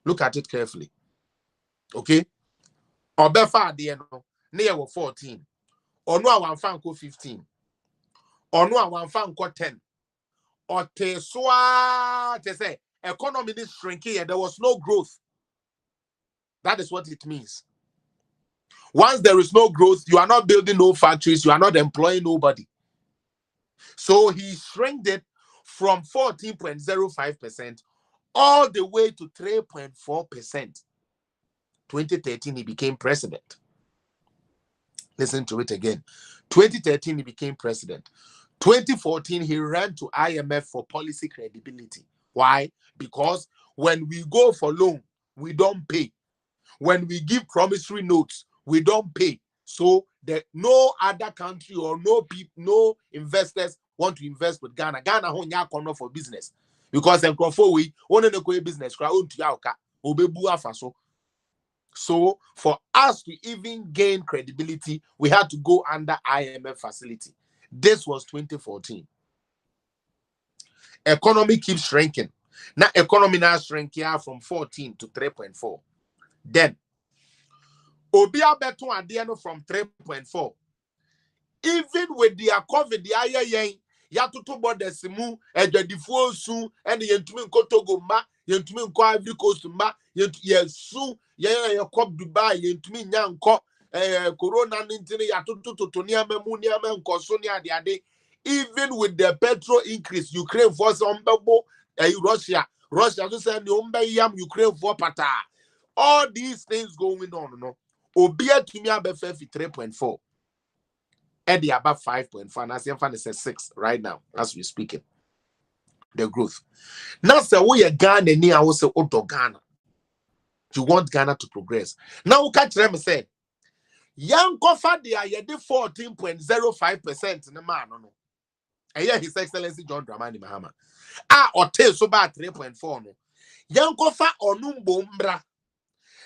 [SPEAKER 4] Look at it carefully. Okay? Obefa, near 14. Ono a wan fan ko 15. Ono a wan fan ko 10. Or te soa te say economy is shrinking and there was no growth. That is what it means. Once there is no growth, you are not building no factories, you are not employing nobody. So he shrinked it from 14.05% all the way to 3.4%. 2013, he became president. Listen to it again. 2013, he became president. 2014, he ran to IMF for policy credibility. Why? Because when we go for loan, we don't pay. When we give promissory notes, we don't pay. So that no other country or no people, no investors want to invest with Ghana. Ghana hon ya kono for business. Because in Crawford we only no business. So for us to even gain credibility, we had to go under IMF facility. This was 2014. Economy keeps shrinking. Now economy now shrinking from 14 to 3.4. Then Obia beton adiano from 3.4. Even with the COVID, the ayayen, yatutu borders simu, ejadifuo su, and the yentumin kotogo ma, yentumin ko Ivory Coast ma, yesu, ye kop Dubai, yentumin yanko, corona nintini yatutu tutonia memunia menko sonia diade. Even with the petrol increase, Ukraine for some Russia just said the yam Ukraine for pata. All these things going on, no. Obia to me abe 3.4. Eddie about 5.5. And as you says 6 right now, as we're speaking. The growth. Now, say we are Ghana, I will say Auto Ghana. You want Ghana to progress. Now, we catch them and say, young Kofa, they are 14.05% in the man. No. And yeah, His Excellency John Dramani Mahama. Or tell so bad 3.4. No. Young Kofa or Numbo Mbra.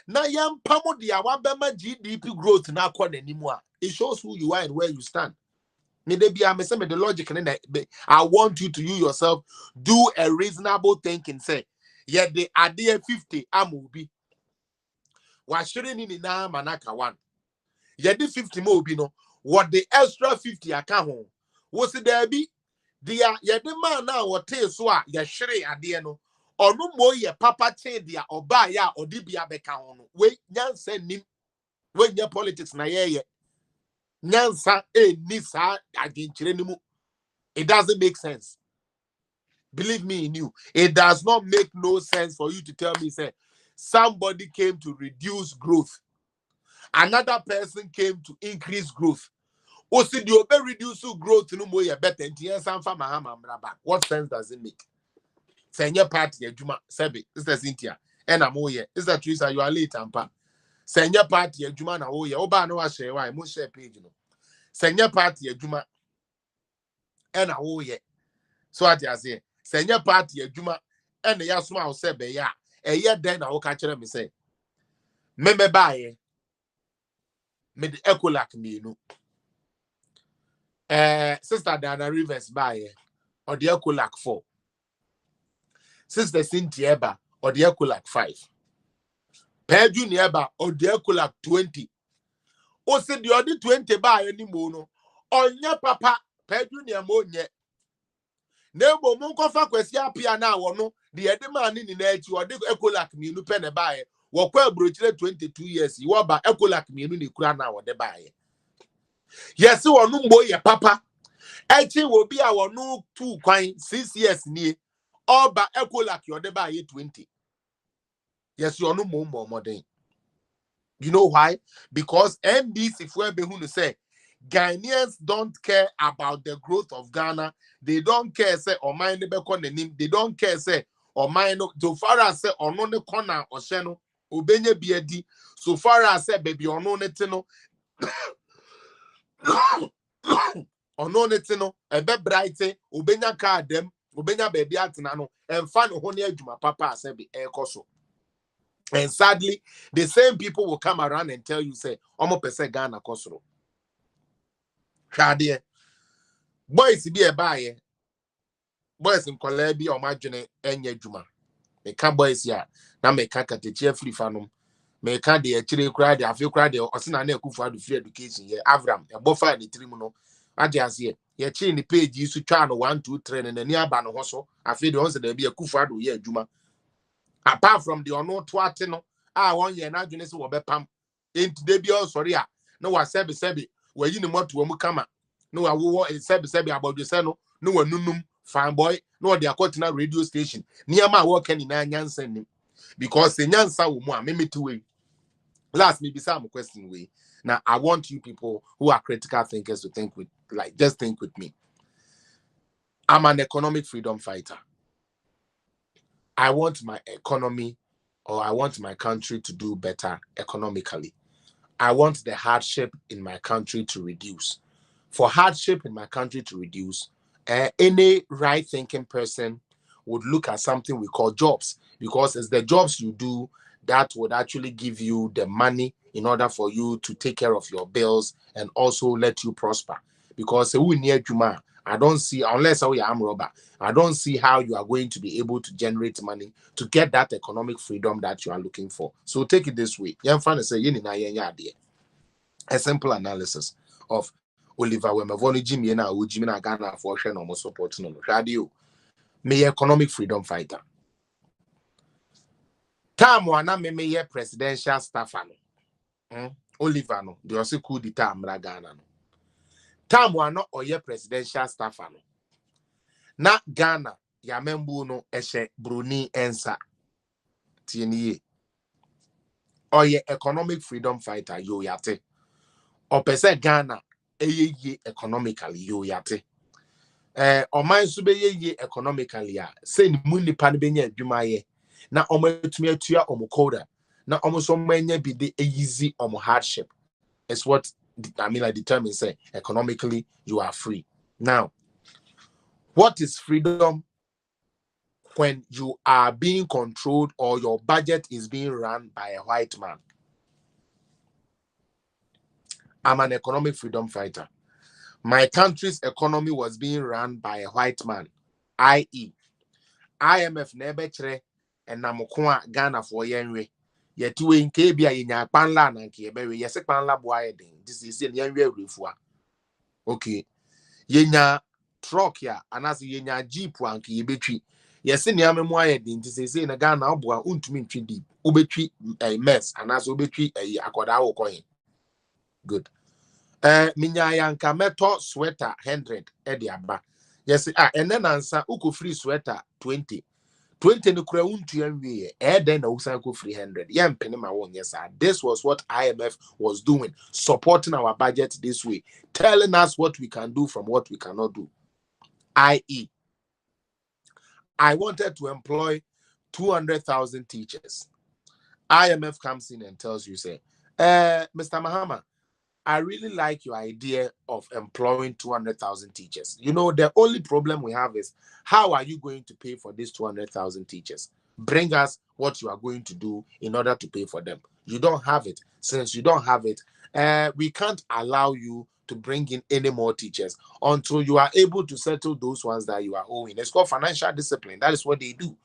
[SPEAKER 4] Now, young Pamo, the Awabama GDP growth now called anymore. It shows who you are and where you stand. Maybe the logic, and I want you to you yourself do a reasonable thinking. Say, yeah, the idea 50 amubi. Washiri in na manaka 1. Yeah, the 50 mobi no. What the extra 50 account was it there be? Dear, yeah, the man now what tail so ya shiri idea no. Or no more ye papa chain dia or buy ya or dibia beka on. Wait, yan send him when your politics na ye. Nyansa nisa aginchirenimu. It doesn't make sense. Believe me in you. It does not make no sense for you to tell me, say, somebody came to reduce growth. Another person came to increase growth. What sense does it make? Senior party, Juma, Sebi, is the Cynthia, and I'm here. Is that Teresa? You are late, Ampa. Senior party, Juma, na oh, yeah, Oba no share why, most share page, you know. Senior party, Juma, and oh, yeah. So what I say, senior party, Juma, and the Yasma said, yeah, a year then I will catch them and say, Member by me the Ecolak me, no. Sister Dana Rivers by or the Ecolak 4. Sister Cynthia Eba or the Ecolak 5. Pedro Nieba or the Ecolak 20. O said the other 20 by any mono. On your papa, Pedro Niamonia. Nebo munko fa kwesi apia na wono the edema ni na echi ode Ecolak mienu pe ne bae wo kwa abrochire 22 years wo ba Ecolak mienu ne kura na wode bae yes wonu mbo ye papa echi wo bi a wonu 2 kwan 6 years ni oba Ecolak yode bae 20 yes wonu mbo modern. You know why? Because MDs if we be who say Ghanaians don't care about the growth of Ghana. They don't care, say, or mind the name. They don't care, say, or mind so far as say, or no the corner or sheno, ubenye BD. So far as say, baby, or no netino, or no netino, a bed bright, ubenya car them, ubenya baby atinano, and fan honia juma papa say be air coso. And sadly, the same people will come around and tell you, say, omo pese Ghana kosoro. Shadie. Boys be a buyer. Boys in Kolebi or Margin enye juma. Me can boys ya. Na me kaka te free fanum. me can the actually cry the afio cry the osina na ekufu adu free education here Avram e bofa ni trim no ade ase ye chi ni page yi su twa no 1 2 3 na ni aba no ho so afio de on se da bi ekufu adu ye adwuma apart from the ono to ate no one year na adwene se wo bepam enti de bi o sorry a no wa sebe wa yi ni moto wa mu kama no wa wo sebe abodwese no no wa nunum fine boy no de akotena radio station niama wo ka ni na nyansa nim because the nyansa wo mu a memeti we last me be some question way. Now I want you people who are critical thinkers to think with just think with me. I'm an economic freedom fighter. I want my economy or I want my country to do better economically. I want the hardship in my country to reduce. For hardship in my country to reduce, any right-thinking person would look at something we call jobs, because it's the jobs you do that would actually give you the money in order for you to take care of your bills and also let you prosper. Because I don't see, unless I'm robber, I don't see how you are going to be able to generate money to get that economic freedom that you are looking for. So take it this way. A simple analysis of Oliver Wemavoni Jimmy and Ujimina Ghana for no support no radio. Me economic freedom fighter. Time wana me presidential staffer no. Oliver no, the also coup d'etat amra Ghana no. Time wana oye presidential staffer no. Na Ghana ya membu no eshe Bruni ensa. Tieniye. Oye economic freedom fighter yo yate. Opese Ghana ye economically yo yate. Oman sube ye economically ya. Se ni muni pani benye adwuma ye. Na ometumi atua omokoda. Na omosomenye bi de easy hardship. It's what I determine say economically you are free. Now, what is freedom when you are being controlled or your budget is being run by a white man? I'm an economic freedom fighter. My country's economy was being run by a white man, i.e., IMF nebechere and namukwa Ghana for yenwe. Yet you in Kabia in your panla and Kiaberry, yes, a panla boy. This is in yenwe refua. Okay. Yenya truck ya, and as yenya jeep one ki betri. Yes, in Yammoy, this in a Ghana boy, untumin deep, ubetri a mess, and as ubetri a akodao coin. Good. Minya yanka meto sweater 100 ediaba. Yes, and then answer uku free sweater 20. 20 no kura untu yanwe then usan go 300. Yam penema won yes sir. This was what IMF was doing, supporting our budget this way, telling us what we can do from what we cannot do. I.e., I wanted to employ 200,000 teachers. IMF comes in and tells you, say, Mr. Mahama, I really like your idea of employing 200,000 teachers. You know, the only problem we have is how are you going to pay for these 200,000 teachers? Bring us what you are going to do in order to pay for them. You don't have it. Since you don't have it, we can't allow you to bring in any more teachers until you are able to settle those ones that you are owing. It's called financial discipline. That is what they do.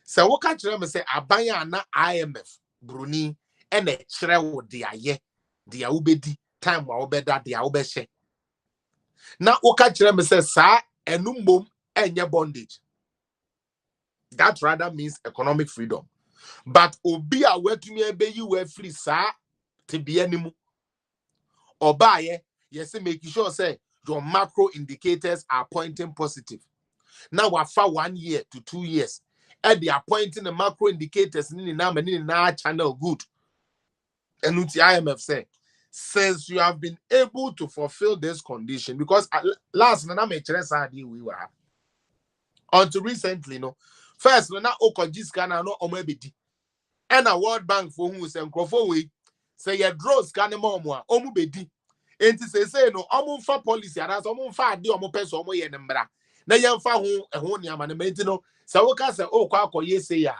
[SPEAKER 4] So what can you say? Abaya na IMF, Bruni, and a chere de aye, de ubedi, time wa obeda de ubeshe. Now, what can you say, sa, enumum, enye bondage. That rather means economic freedom. But obi a wetu me ebe you were free, sa, to be animu. Obaye, yes, make sure say your macro indicators are pointing positive. Now, for 1 year to 2 years, and they are pointing the macro indicators in the channel good. And the IMF say, since you have been able to fulfill this condition, because last we were until recently, no. First, when I Okojiscana no omebidi, and a World Bank for who say we say your draws can more omubedi. And to say no, for policy, and as fa di person omo ye nembra. Na yemfa ho ehon niama na mentino sa wo ka se o kwa akoye se ya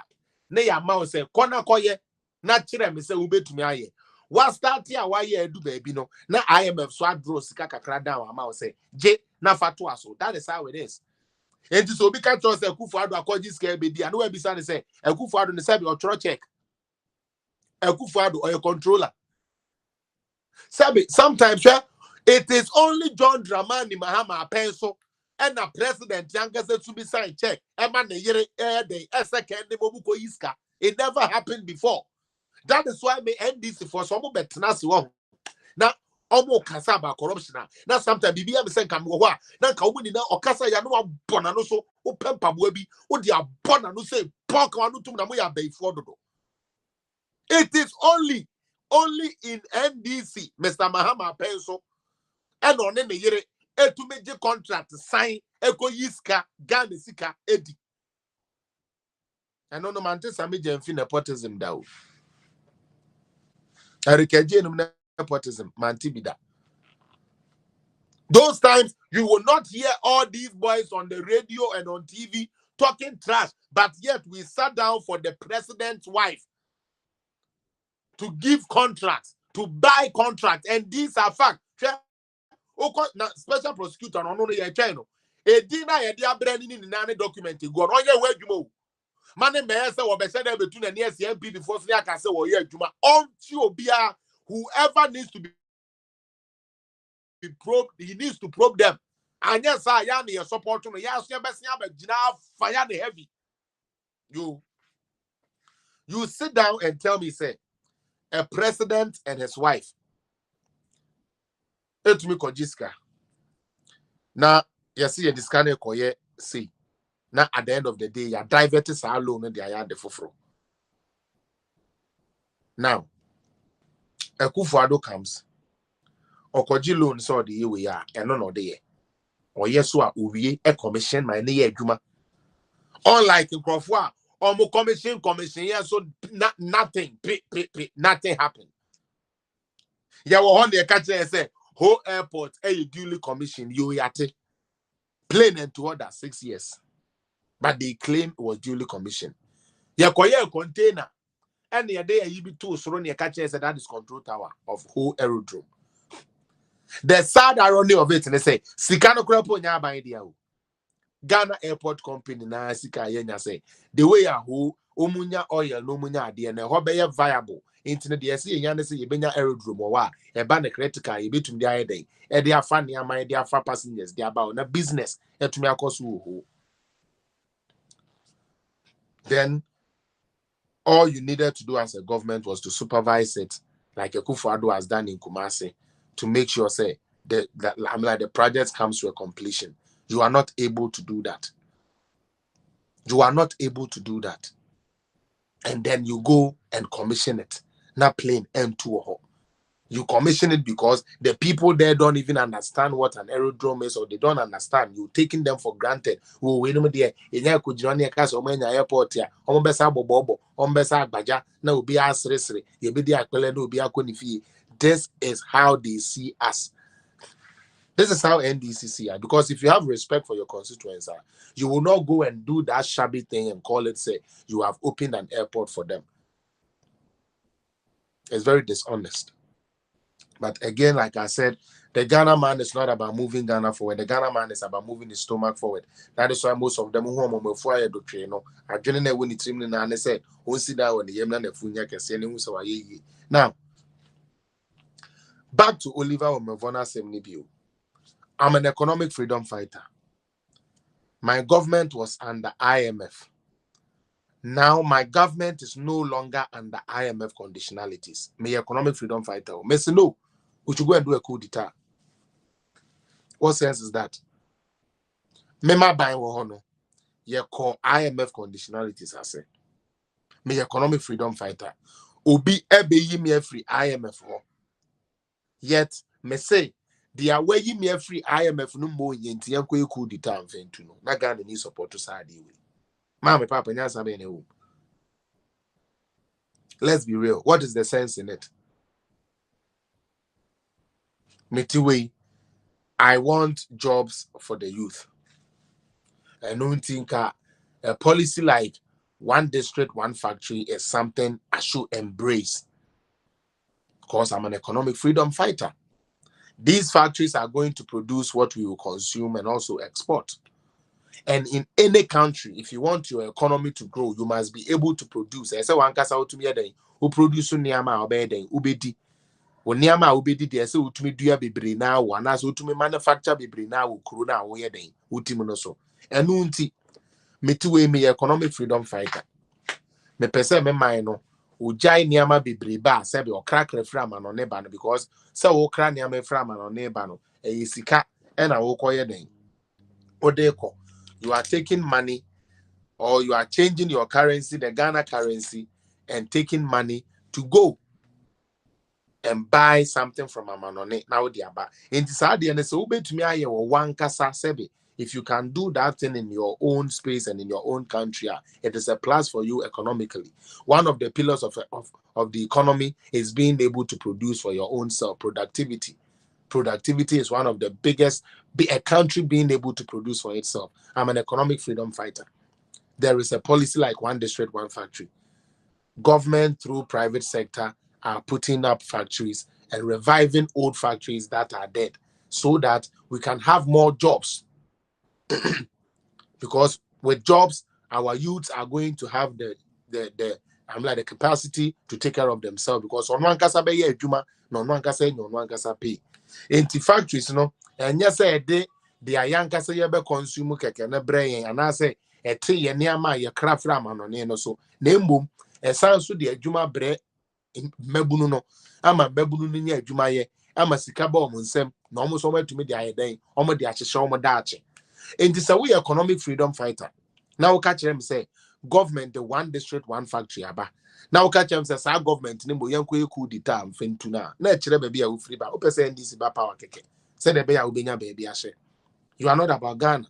[SPEAKER 4] na ya ma se kona koye na kire me se wo betumi aye wa start ya wa ye edu ba bi no na IMF so adro sika kakra down ama se je na fato aso. That is how it is. And so be ka trust Akufo-Addo akoji sika be di and we be say Akufo-Addo ne se be otro check Akufo-Addo or a controller. Sometimes it is only John Dramani Mahama pencil and the president Yankasa to be signed check. It never happened before. That is why me NDC for some betenasi one. Now, almost kasaba corruption. Now, sometimes Bibi am saying come wa. Now, Kawuni na okasa ya no bona no so open pabwebi. O dia bona no say pork wanu tum na mo ya before do. It is only in NDC, Mr. Mahama Pencil, and on any year, to make the contract sign, Eko Yiska, Ghana Sika, Eddie. And on the mountain, some nepotism down. Erikaji nepotism, Mantibida. Those times, you will not hear all these boys on the radio and on TV talking trash, but yet we sat down for the president's wife to give contracts, to buy contracts, and these are facts. Special prosecutor no China. A dinner a dia brand in the document go on your way you Mane me say we be said between the near CMP before so can say we here juma until bia whoever needs to be probed, he needs to probe them. And yes, I am your support no yes you be fire the heavy. You sit down and tell me say a president and his wife etumi kojiska na yesi ye diskane koye see na at the end of the day ya divert sa loan and ya de foforo. Now Akufo-Addo comes okoji loan so the we ya eno no de ye or yes so a uwie e commission my ne ye adwuma unlike Nkrofo a omo commission yeah so nothing nothing happened. Ya wo hon de catch say whole airport duly commissioned you yate plane and to order 6 years, but they claim it was duly commissioned. Ya koye container and the day you be too so near catch say that is control tower of whole aerodrome. The sad irony of it, and they say Sikano Krapo nya by idea. Ghana Airport Company na sika yenya say the way a who omunya oil no munya ade na ho be viable internet dey say yenya say yebenya aerodrome wa e ba na critical ye betum dey ayeden e dey afa ne aman dey afa passengers dey about na business etumi akoso ho. Then all you needed to do as a government was to supervise it like Akufo-Addo has done in Kumasi to make sure say the project comes to a completion. You are not able to do that. You are not able to do that. And then you go and commission it. Not plain M2. You commission it because the people there don't even understand what an aerodrome is, or they don't understand. You're taking them for granted. Oh, wait a minute. Airport here. This is how they see us. This is how NDCC are. Because if you have respect for your constituents, you will not go and do that shabby thing and call it, say, you have opened an airport for them. It's very dishonest. But again, like I said, the Ghana man is not about moving Ghana forward. The Ghana man is about moving his stomach forward. That is why most of them who are fire doctrine, are generally when it's him and said, who sit down when the Yemen and Funya can say, now, back to Oliver Omevona Semnibio. I'm an economic freedom fighter. My government was under IMF. Now my government is no longer under IMF conditionalities. My economic freedom fighter. Me say no, we should go and do a coup d'etat. What sense is that? Me ma buy one ye call IMF conditionalities. I say, me economic freedom fighter. Obi ebe yi me free IMF ho. Yet me say. The away you me free IMF no more yenti yanko coup d'etat mfentu no. Na Ghana ni support to side we. Mama papa nyasa be ne wo. Let's be real. What is the sense in it? Metiwe, I want jobs for the youth. I don't think a policy like one district, one factory is something I should embrace. Because I'm an economic freedom fighter. These factories are going to produce what we will consume and also export. And in any country, if you want your economy to grow, you must be able to produce. I say one kasa to me then who produce nneɛma a ɔbɛyɛ den wobɛdi wo nneɛma a wobɛdi deɛ sɛ wotumi dua bebree na wo anaasɛ wotumi manufacture bebree na wo kuro na woyɛ den wotim no so ɛno nti meti wei meyɛ economic freedom fighter mepɛ sɛ me man no ogyae nneɛma bebree ba a sɛbe ɔkrakra firi amanɔne ba no because sɛ wokra nneɛma firi amanɔne ba no ɛyɛ sika ɛna wokɔyɛ den wode kɔ you are taking money or you are changing your currency, the Ghana currency, and taking money to go and buy something from Amanone. Now they are back. In this idea, and so to me, one kasa sebe. If you can do that thing in your own space and in your own country, it is a plus for you economically. One of the pillars of the economy is being able to produce for your own self. Productivity. Productivity is one of the biggest, a country being able to produce for itself. I'm an economic freedom fighter. There is a policy like one district, one factory. Government through private sector are putting up factories and reviving old factories that are dead so that we can have more jobs. Because with jobs, our youths are going to have the capacity to take care of themselves because on one kasa be adwuma no one kasa no one kasa pay. Enti factories no enya say de ayankasa ye be consume keke na brain and I say ete ye neama ye krafra manone no so na mbom esan so de adwuma bre mabunu no ama mabunu no nya adwuma ye ama sika ba omo nsem na omo so matumi de ayeden omo de akyehye omo daache enti say we economic freedom fighter now catch them say government the one district one factory aba now catch them say sa government ni mo yanko eku di time fentu na kire ba bia wo free ba opese ndc ba power keke say de be ya wo benya ba bia hye you are not about Ghana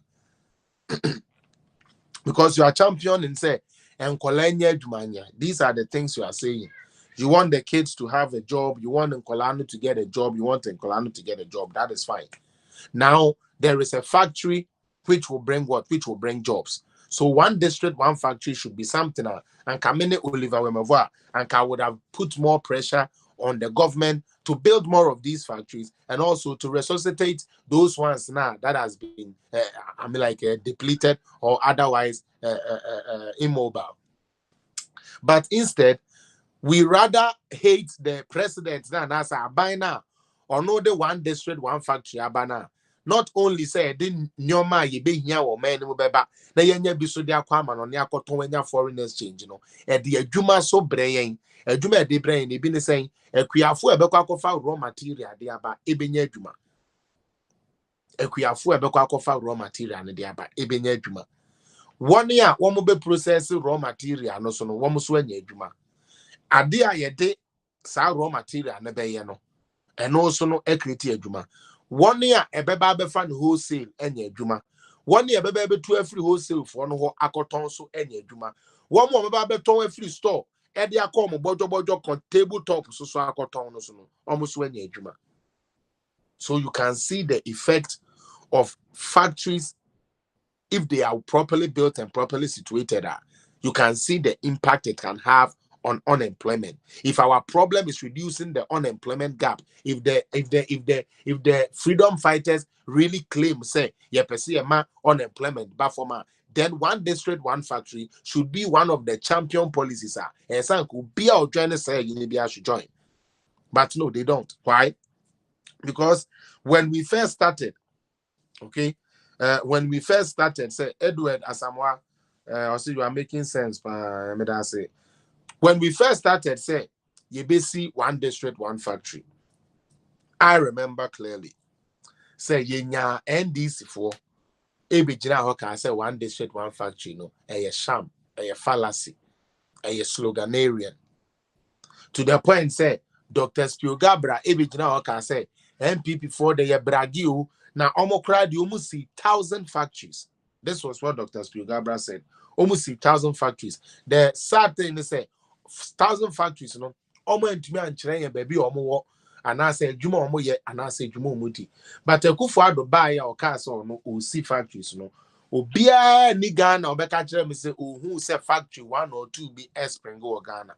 [SPEAKER 4] because you are champion in say and kolenya. These are the things you are saying. You want the kids to have a job, you want Nkolano to get a job, you want Nkolano to get a job. That is fine. Now there is a factory which will bring what? Which will bring jobs. So one district, one factory should be something and Kamene Oliver Wemevoa and I would have put more pressure on the government to build more of these factories and also to resuscitate those ones now that has been depleted or otherwise immobile. But instead, we rather hate the president than as a buy now or no the one district, one factory abana. Not only say didn't nyoma ye be here or man beba na yenya bi so dia kwama no ne akoton wenya foreign exchange no e de adwuma so brain adwuma de brain e bi ne sen akuafo e bekọ akofa raw material de aba e benya adwuma akuafo e bekọ akofa raw material ne de aba e benya adwuma one ya wo mo be process raw material no so no wo mo so anya adwuma ade a ye de sa raw material ne be ye no eno so no e create adwuma one year ebeba befa no wholesale enya adwuma one year ebeba betu afiri wholesale for no ho akoton so enya adwuma one mo ebeba beton afiri store e de akom bojo kon tabletop so akoton no so no almost enya adwuma. So you can see the effect of factories if they are properly built and properly situated. You can see the impact it can have on unemployment. If our problem is reducing the unemployment gap, if the freedom fighters really claim say unemployment bafoma, then one district, one factory should be one of the champion policies. And some could be our join say you should join. But no, they don't. Why? Because when we first started, okay, say Edward Asamoah, I see you are making sense, say. When we first started, say, you basically one district, one factory. I remember clearly. Say, yenya NDC for Ebijina Hoka say one district, one factory, no, a sham, a fallacy, a sloganarian. To the point, say, Dr. Spiogabra, Ebijina Hoka say, MPP for the Bragio, now Omokrad, you almost see 1,000 factories. This was what Dr. Spiogabra said. Almost see 1,000 factories. The sad thing is, 1,000 factories, no. Omo entumi ankyerɛ yɛ baby omo and I say adwuma omo yɛ and I say adwuma omo di. But Akufo-Addo buy ya ɔka sɛ ɔno ɔsi factories no. Obiara ni Ghana ɔbɛka kyerɛ me sɛ who say factory 1 or 2 be spring wɔ Ghana.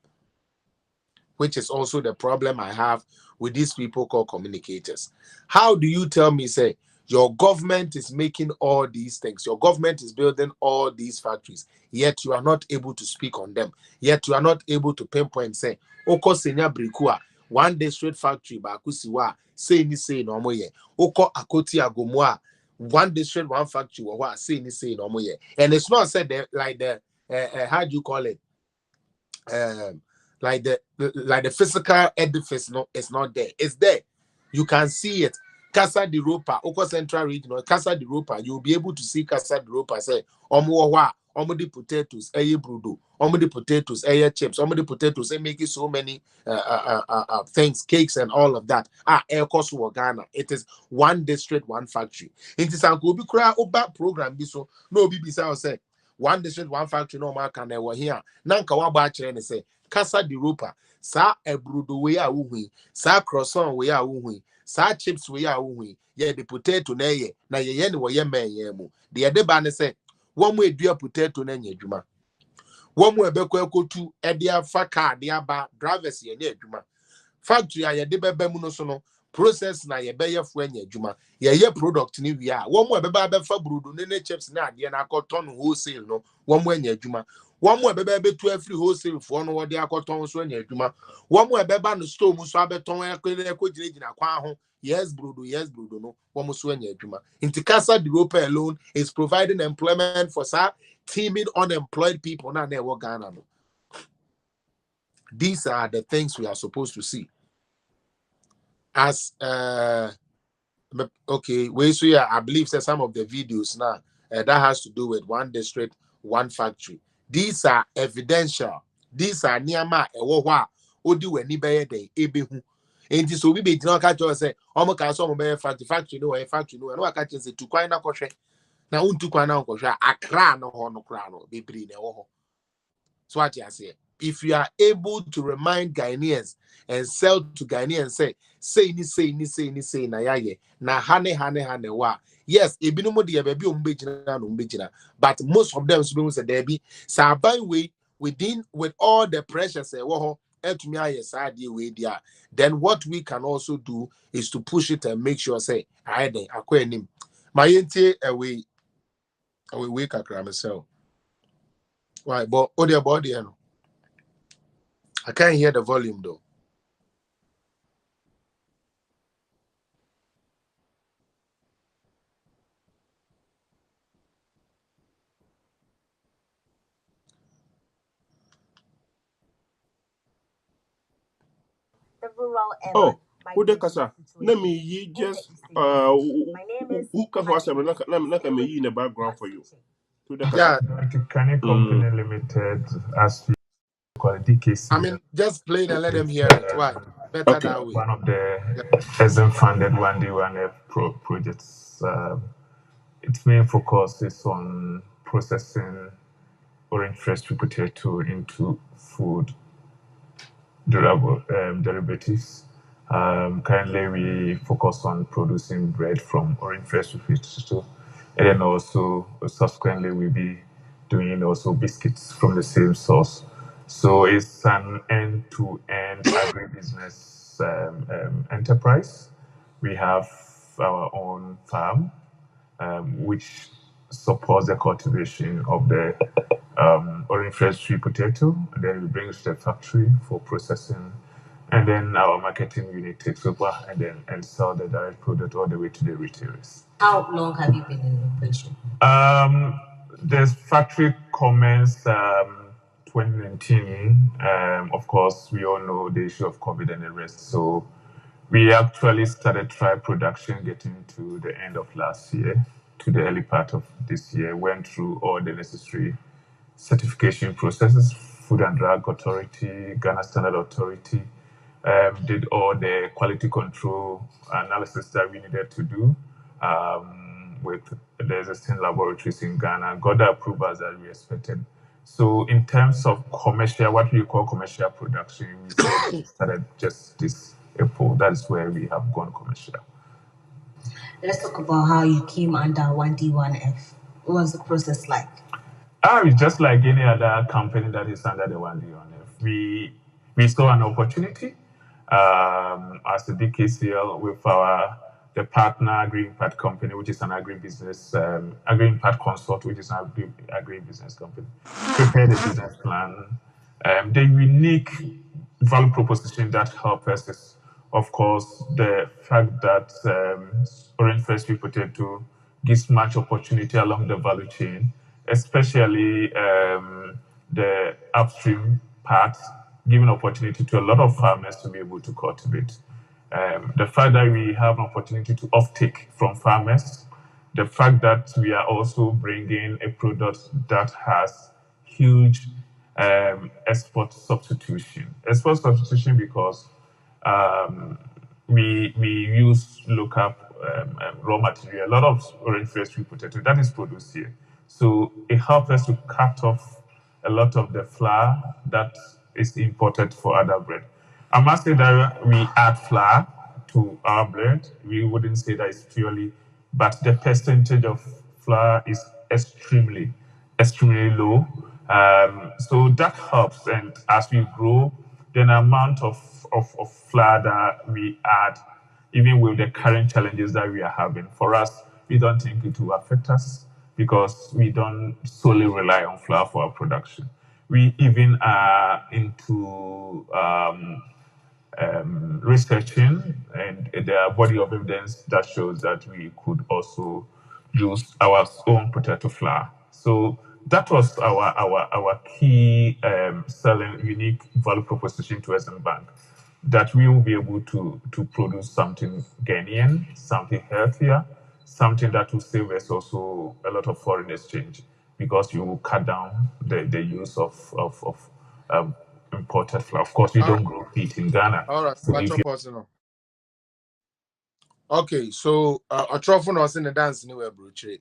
[SPEAKER 4] Which is also the problem I have with these people called communicators. How do you tell me say Your government is making all these things. Your government is building all these factories. Yet you are not able to speak on them. Yet you are not able to pinpoint and say, Oko Senya Brikua, one district factory, Bakusiwa, say ni say no more. Oko Akoti Agomwa, one district, one factory, say ni say no more. And it's not said that like the, how do you call it? Like the physical edifice, no, it's not there. It's there. You can see it. Casa de Ropa, Oko Central Region, or Casa de Ropa, you'll be able to see Casa de Ropa say, Omo the potatoes, brudo, the potatoes, chips, the potatoes, making so many things, cakes, and all of that. Air cost Ghana. It is one district, one factory. It is a good program. So no BBC say one district, one factory, no man can ever here. Nanka wabache and say Casa de Ropa, sa brudo we are wooing, sa croissant we are wooing. Sa chips we are wooing, yeah, the potato na ye, na ye yen wo ye man ye mu. The other band say, one way do potato na ye juma. One way beko to edia faka, diaba, drivers ye ne juma. Factory a ye de bebe munosono, process na ye be ye fwenye juma. Ye product ni we are. One way beba befa brudo, ne chips na ye na cotton wholesale no, one way nye juma. One more bebe to every wholesale for no what they are cotton so near Juma. One more beba no store musabeton a yes, Brudo, no, one more near Juma. Inticasa the rope alone is providing employment for teaming unemployed people now near Ghana. These are the things we are supposed to see. As okay, I believe that some of the videos now that has to do with one district, one factory. These are evidential. These are niyama ewohwa odi wani beye den ebehu. Enti so we be dino ka cho say omo ka so omo beye factory no no aka che say tukwan na kohwe. Na untukwan na kohwe akra no ho no kra no bebri na ewo ho. So what you say? If you are able to remind Ghanaians and sell to Ghanaians, say na yaye na hane wa. Yes, ebinumo de baby umbejina but most of them say there be saban way with all the pressure say wo to me then what we can also do is to push it and make sure say I then akwenim my yente away kakra myself. Why but audio body I can't hear the volume though.
[SPEAKER 5] The rural area. Who the kasa? Let me just who can was let me in the background for you.
[SPEAKER 4] Yeah.
[SPEAKER 6] Canny Company Limited, as we call it, DKC.
[SPEAKER 4] I mean, just play it and let them hear it. Why? Better that way.
[SPEAKER 6] One of the funded 1D1F projects. Its main focus is on processing orange fresh potato into food derivatives. Currently, we focus on producing bread from orange fresh potato, and then also subsequently we'll be doing also biscuits from the same source. So it's an end-to-end agribusiness enterprise. We have our own farm, which supports the cultivation of the orange fresh sweet potato. And then we bring it to the factory for processing. And then our marketing unit takes over and sell the direct product all the way to the retailers.
[SPEAKER 5] How long have you been in operation?
[SPEAKER 6] The factory commenced 2019. Of course, we all know the issue of COVID and the rest. So we actually started trial production getting to the end of last year, to the early part of this year, went through all the necessary certification processes, Food and Drug Authority, Ghana Standard Authority, did all the quality control analysis that we needed to do with the existing laboratories in Ghana, got the approvals that we expected. So in terms of commercial, what we call commercial production, we started just this April. That's where we have gone commercial.
[SPEAKER 5] Let's talk about how you came under 1D1F. What was the process like?
[SPEAKER 6] It's just like any other company that is under the 1D1F. We saw an opportunity as a DKCL with our the partner agri-impact company, which is an agribusiness, agri-impact consult, which is an agribusiness company, prepared a business plan. The unique value proposition that helps us is, of course, the fact that orange fresh sweet potato gives much opportunity along the value chain, especially the upstream part, giving opportunity to a lot of farmers to be able to cultivate. The fact that we have an opportunity to offtake from farmers, the fact that we are also bringing a product that has huge export substitution. Export substitution because we use local raw material. A lot of orange fresh sweet potato that is produced here, so it helps us to cut off a lot of the flour that is imported for other bread. I must say that we add flour to our bread. We wouldn't say that it's purely, but the percentage of flour is extremely low. So that helps. And as we grow, then the amount of flour that we add, even with the current challenges that we are having, for us, we don't think it will affect us because we don't solely rely on flour for our production. We even are into researching, and there are body of evidence that shows that we could also use our own potato flour. So that was our key selling unique value proposition to SM Bank, that we will be able to produce something Ghanaian, something healthier, something that will save us also a lot of foreign exchange, because you will cut down the use of imported flour. Of course, we
[SPEAKER 4] All right.
[SPEAKER 6] don't grow wheat in Ghana.
[SPEAKER 4] All right.
[SPEAKER 6] So
[SPEAKER 4] That's
[SPEAKER 6] if
[SPEAKER 4] your
[SPEAKER 6] you
[SPEAKER 4] personal. Okay, so a trophy was in the dance anywhere, Bruce.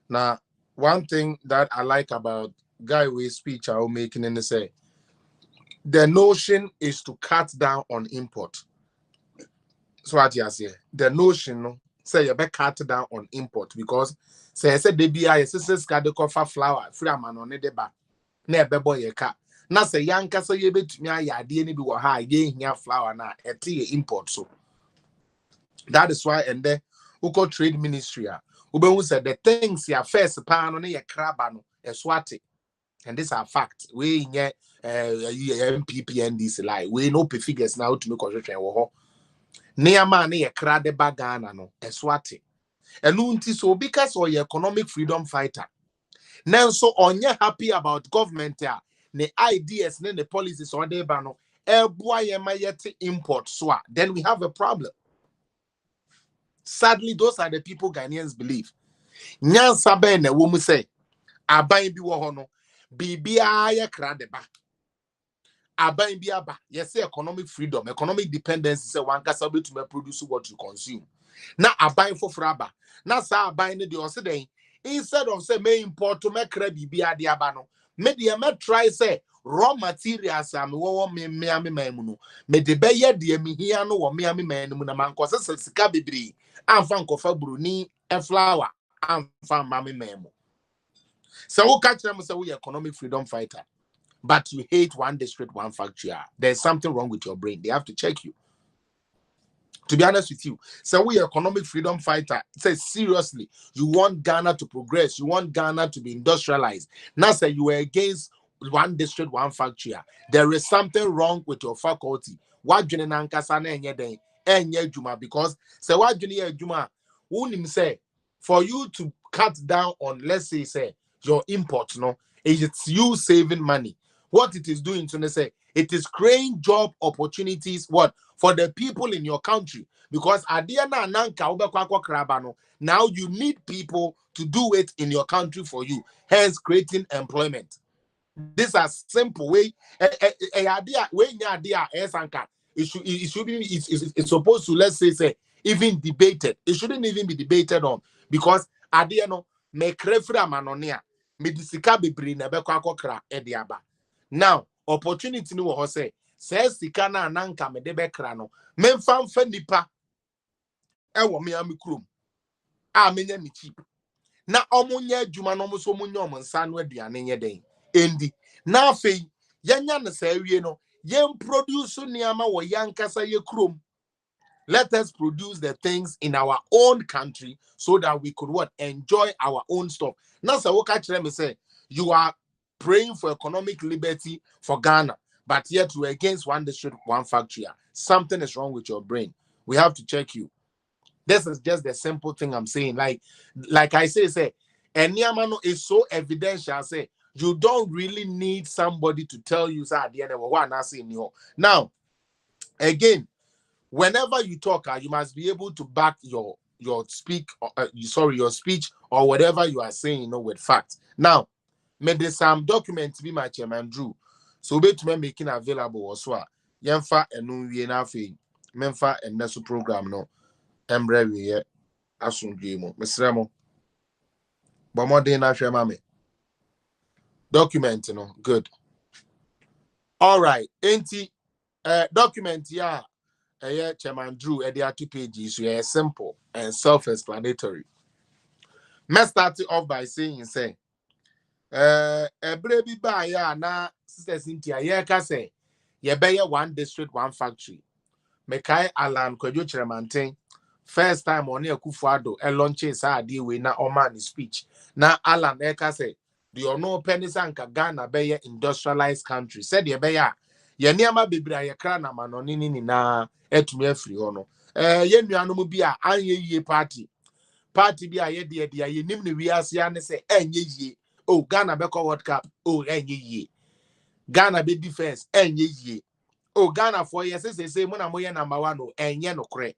[SPEAKER 4] Now, one thing that I like about Guy Way's speech I was making in the say, the notion is to cut down on import. So what you say? The notion, no, say you better cut down on import because say I said DBI says got the cover flour, free man on the bar. Never boy a cat. Now say yanka say you bet me I didn't be what high gain here flour now a tea import so. That is why and then Uko Trade Ministry Ube said the things ya first pan on your crabano a swati. And this are fact. We in MPP and this lie. We know figures now to make construction. Near man a crab de bagana no a swati. And unti so because or your economic freedom fighter. Now so on you happy about government the ideas and the policies on the bano. Boy import swa. Then we have a problem. Sadly, those are the people Ghanaians believe. Nyan sabe na womu say, aban bi wo no, bibia ya kra de ba. Aban bi aba, yes say economic freedom, economic dependence say one kasa be to produce what you consume. Na aban for fraba. Na sa aban ne de o se den, instead of say me import to me kra bibia de aba no, me de me try say raw materials am wo me mamu no. Me de be ye de me hia no wo me mamu na man ko se sika bebre. Amfa nkofa bruni e flower amfa mame memo. So who catch them say we economic freedom fighter, but you hate one district, one factory. There's something wrong with your brain. They have to check you. To be honest with you, so we economic freedom fighter. Say seriously, you want Ghana to progress, you want Ghana to be industrialized. Now say you were against one district, one factory. There is something wrong with your faculty. What you enye juma because say what you juma unim say for you to cut down on, let's say your import, no, it's you saving money. What it is doing to say it is creating job opportunities what for the people in your country, because adiana nanka ubekwa krabano, now you need people to do it in your country for you, hence creating employment. These are simple way idea when your idea esanka it should be it's supposed to, let's say even debated. It shouldn't even be debated on, because idea no me krefra manonia me disika bebre na bekwa akokra ediaba. Now opportunity no wo say says sika na nanka me de bekra no memfa nipa e wo me amikrum a menya ni cheap na omunya adwuma no mo so munya omonsa no aduane nye den endi na afei yanya na sa awie no yen produce niama wo yankasa ye krom Let us produce the things in our own country so that we could what? Enjoy our own stuff. Now, so what catch them say you are praying for economic liberty for Ghana, but yet you're against one district, one factory. Something is wrong with your brain. We have to check you. This is just the simple thing I'm saying. Like I say, and Niamano is so evidential. Say you don't really need somebody to tell you at the end of what I'm saying. Now, again, whenever you talk, you must be able to back your speech or whatever you are saying, with facts. Now, may some documents be my chairman Drew, so be to me making available also. Yemfa enu wie na afi memfa enneso program no embre wie asundwe mu mesrɛ mo bomode na hwe ma me document no good. All right, enti document ya chairman Drew the 2 pages, so simple and self-explanatory. Let's start it off by saying say ebre bi ba ya na sister Cynthia ye ka say ye be one district one factory. Mekai Alan Kwadwo Kyeremanteng first time on Akufo-Addo launch sa ade we na oman speech na Alan e ka say the ono penisa nka Ghana be industrialized country said ye be ya ye niama bebra ye kra na manoni ni na etumi afiri ho no ye nuanom bi a anye yie party bi a ye de ye nim ne wiase ane say enye yie. Oh, Ghana be World Cup. Oh, enye yie. Ghana be defense enye yie. Oh, Ghana for yes say muna moye number 1 no enye no kre.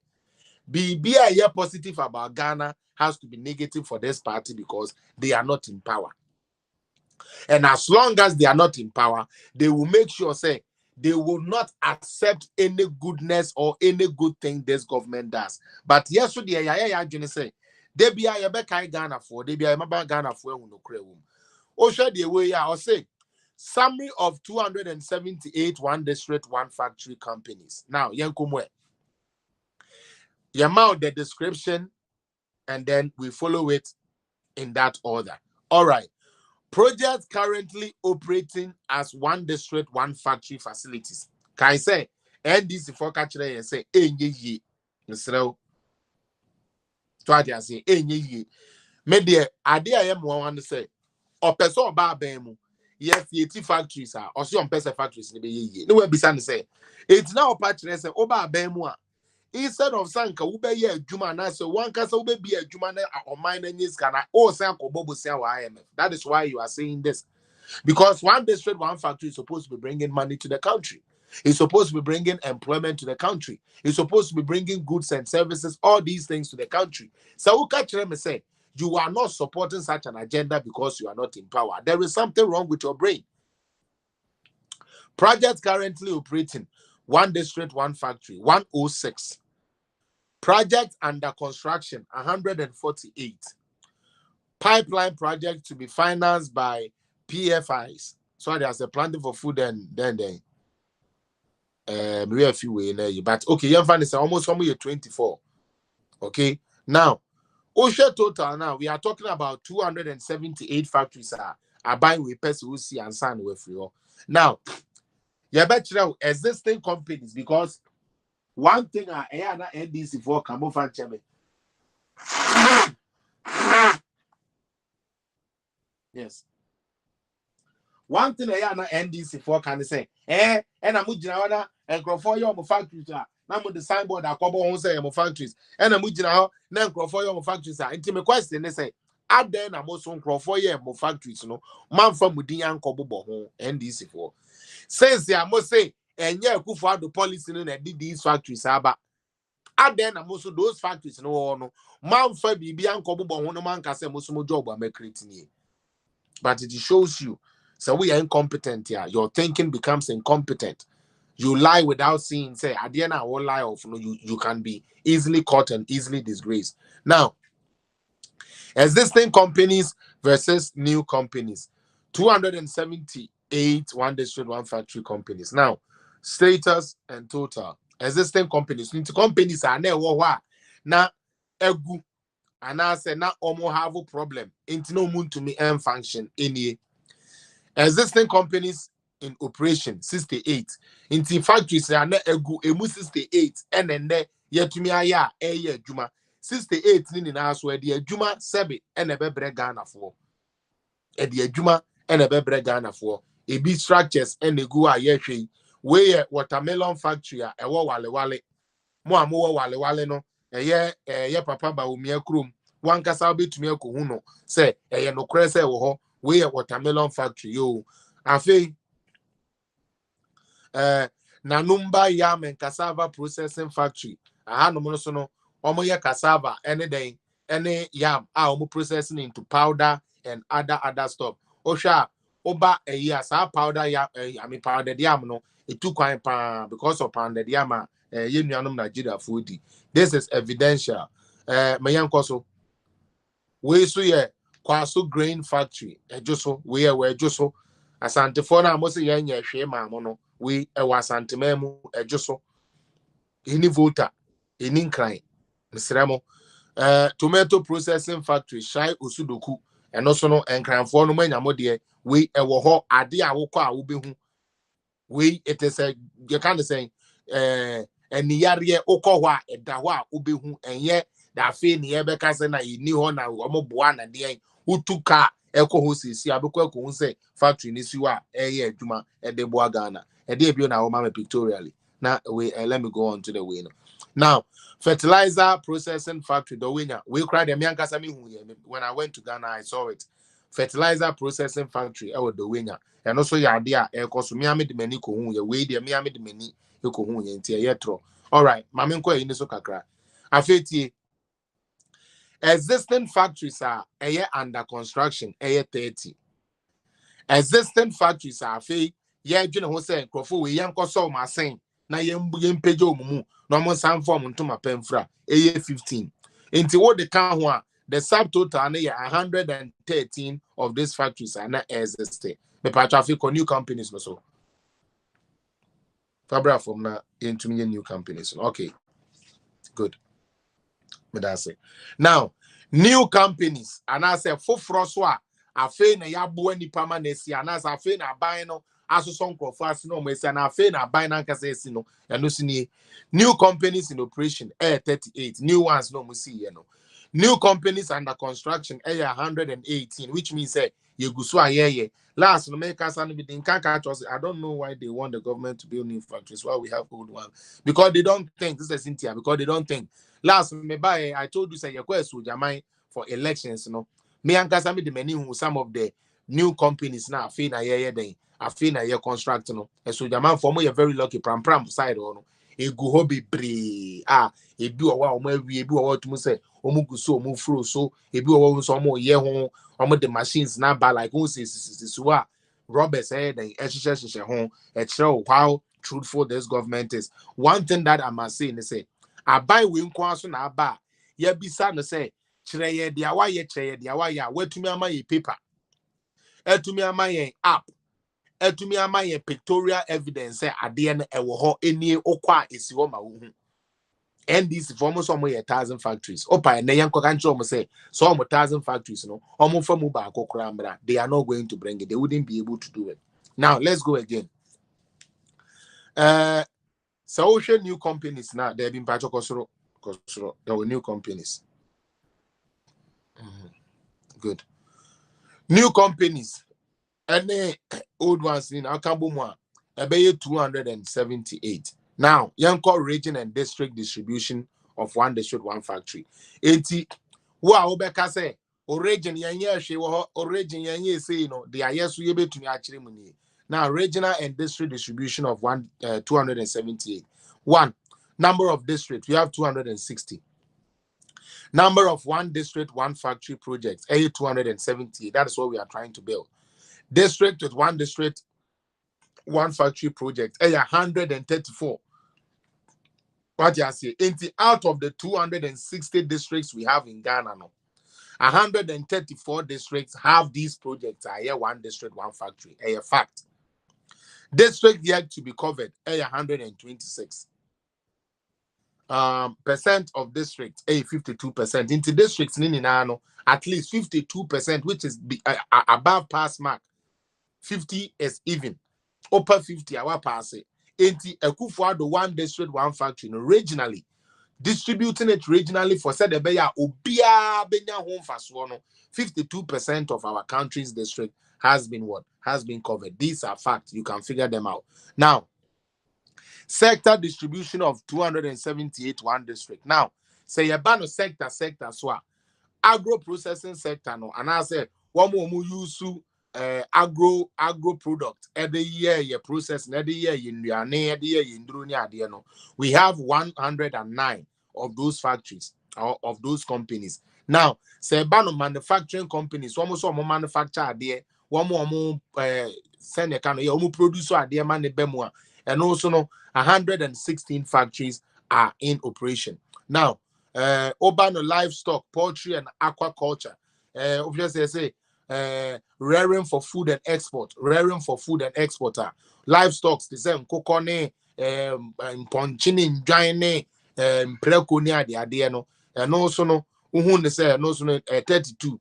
[SPEAKER 4] Be a positive about Ghana has to be negative for this party because they are not in power. And as long as they are not in power, they will make sure say they will not accept any goodness or any good thing this government does. But yesterday, ya say they be a be Ghana for they be a Ghana for no kre wom. Oh, share the way I say summary of 278 one district, one factory companies. Now, Yankumwe. Yamau the description, and then we follow it in that order. All right. Projects currently operating as one district, one factory facilities. Can I say NDC for catcher and say ye Mr. Twadia say ye. Media idea I am one to say or person ba bemu. Yes, 80 factories are or see on person factories in the ye. No way be say it's now patch say oba bemu. Instead of sanka ube ye juma na so one kasa ube be a juma na or mine and yes kana or sanko bobo say IMF. That is why you are saying this. Because one district, one factory is supposed to be bringing money to the country. It's supposed to be bringing employment to the country. It's supposed to be bringing goods and services, all these things to the country. So who catch them and say, you are not supporting such an agenda because you are not in power. There is something wrong with your brain. Projects currently operating, one district, one factory, 106. Projects under construction, 148. Pipeline project to be financed by PFIs. So there's a planting for food and then maybe a few way there. But okay, young fan is almost 24. Okay, now OSHA total now we are talking about 278 factories are buying with Pesusi and San with you. Now, you bet you know existing companies because one thing I NDC for Camofan Chairman. Yes. One thing I na NDC for can say, and I'm moving and grow for your factories. Now, the signboard I come on say your factories, and I'm moving now grow for your factories. Intimate question they say, add then I'm also grow for your factories. No, man from within young Kobo NDC for. Since I must say, and yeah, who for the policy and did these factories, but add then I'm also those factories. No, man for be Uncle Bobo, no man can say most job I'm creating. But it shows you. So we are incompetent here. Your thinking becomes incompetent. You lie without seeing. Say, at the end, I will lie off. No, you can be easily caught and easily disgraced. Now, existing companies versus new companies. 278 one district, one factory companies. Now, status and total. Existing companies. Companies are now egu. And I say now almost have a problem. Into no moon to me and function any. Existing companies in operation 68. Into factories are not egu 68 and then yetumi aya adwuma 68 ni na so de adwuma sebe ene bebre Ghana for e de adwuma ene bebre Ghana for ebi structures ene gu a ye hwe we watermelon factory a ewo wale mo amowo wale no ye papa ba omia krom wankasa betumi akohu no se eye no kre se wo ho we watermelon factory yo afi Nanumba Yam and Cassava Processing Factory. Aha no mo so no omo ye cassava any yam omo processing into powder and other stuff. Osha oba a year sa powder yam I mean pounded yam no it took quite because of pounded yam ye nuanom Nigeria foodi. This is evidential. Mayan koso we so ye kwaso grain factory ejoso we ejoso asante for na mo se ye nya hwe ma mo no we asante memu ejoso any voter any nkran misremo tomato processing factory shai osudoku eno so no enkranfo no manyamo de we ewo ho ade a wokọ a wo behu we it is a you can say eni yare okọ ho a eda ho a wo behu enye da fe ni ebe ka se na ni ho na omoboa na de utuka ekọ ho sisi abekọ ekọ hu say factory ni siwa eye adwuma ede boa Ghana ede ebio na wo ma pictorially na we let me go on to the way now fertilizer processing factory the winner we cried them yankasa me hu when I went to Ghana I saw it fertilizer processing factory the winner and also ya dia e koso me ame de mani ko hu ye we de me ame de mani e ko hu ye ntia ye tro all right mame nko yi ni so kakra afetie existing factories are under construction 30 existing factories are fe ye dwene ho say krofo we yan koso ma sen na ye mpeje omumu no mo san form ntoma pamfra 15 into what the can ho the subtotal na 113 of these factories are not existing me pa traffic new companies no so fabra from na into new companies okay good me that say now new companies and I say foforo so a afi na yabo nipa ma na esi and as afi na ban no asoso nkrofo ase no mo esi na afi na ban na nkasa esi no eno sini new companies in operation 38 new ones no mo see here no new companies under construction 118 which means say yegusu ayeye last no make us and be in kanka I don't know why they want the government to build new factories while we have old ones because they don't think this is Cynthia because they don't think last me buy I told you say your question Jamai for elections no me ankasa me the many who some of the new companies now feel na ye den afi na ye construct no so Jamai for me very lucky pram side no e go ho bebre ebi owa o ma awie ebi owa tum say o mu guso o mu fro so ebi owa so mo ye ho o the machines na ba like who so robbers den e hye ho e kire how truthful this government is one thing that I must say is say abai we nkwa so na aba ya bisa no say kire ye dia wa ye kire ye dia wa ya watumi ama ye paper atumi ama ye app atumi ama ye pictorial evidence say ade na ewo ho eni okwa esi ho ma wo hu and this for almost almost 1,000 factories opa na yan kwa ncho mo say so almost 1,000 factories no omo fa mu ba akokra mbra they are not going to bring it they wouldn't be able to do it now let's go again so new companies now they've been patch kosoro there were new companies good new companies any old ones in Akambumwa about 278 now young call region and district distribution of one district one factory 80 wow obeka say origin yanye hwe wo origin yanye say no the ayeso ye betumi akire mu ni now regional and district distribution of 278 one number of districts we have 260 number of one district one factory projects 270 that is what we are trying to build district with one district one factory project 134 what you say out of the 260 districts we have in Ghana no 134 districts have these projects one district one factory a fact district yet to be covered 126 percent of districts 52% into districts at least 52% which is above pass mark 50 is even upper 50 our pass it into Akufo-Addo one district one factory originally distributing it regionally for said beya obia benya home faswono. 52% of our country's district has been what? Has been covered. These are facts. You can figure them out. Now, sector distribution of 278 one district. Now, say a ban sector so agro processing sector no, and I say one more use agro product every year you process every year no. We have 109 of those factories or of those companies. Now, say ban manufacturing companies, one more manufacture there, one more send a kind of produce idea man bemwa, and also no 116 factories are in operation. Now, urban livestock, poultry, and aquaculture. Obviously, I say rearing for food and export, livestock, the same kokone, ponchini, joine, preconia, the idea no, and also no, uhun say, no, 32,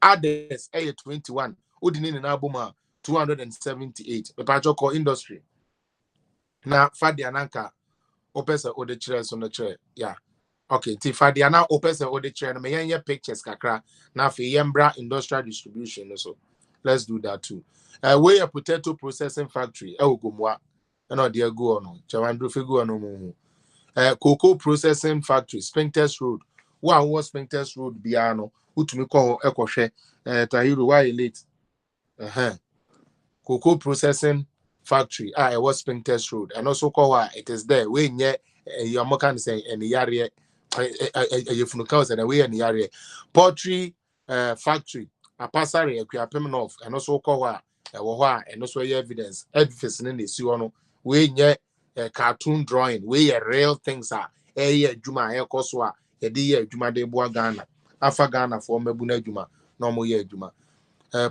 [SPEAKER 4] others, 21, Udinin and Abuma, 278, the Pachoko industry. Now, Fadiananka, opesa ode chairs on the chair, yeah. Okay, Tifadi are now open the other chair and may pictures kakra now for Yembra industrial distribution also. Let's do that too. We a potato processing factory, Gumwa, and dear go on, Chavandru Figu no. Cocoa processing factory, Spinktest Road. One was Spinktest Road, Biano, Utumiko Ekoshe, Tahiru, why late? Cocoa processing factory, it was Spinktest Road, and also call it is there. We yet your can say any area. Poultry factory, a passary, a Piapeminov, and also Kowa, and also evidence, edifice in the Siono, we yet a cartoon drawing, we real things are a Juma, a Koswa, a dear Juma de Boagana, Afagana for Mebuna Juma, normal year Juma.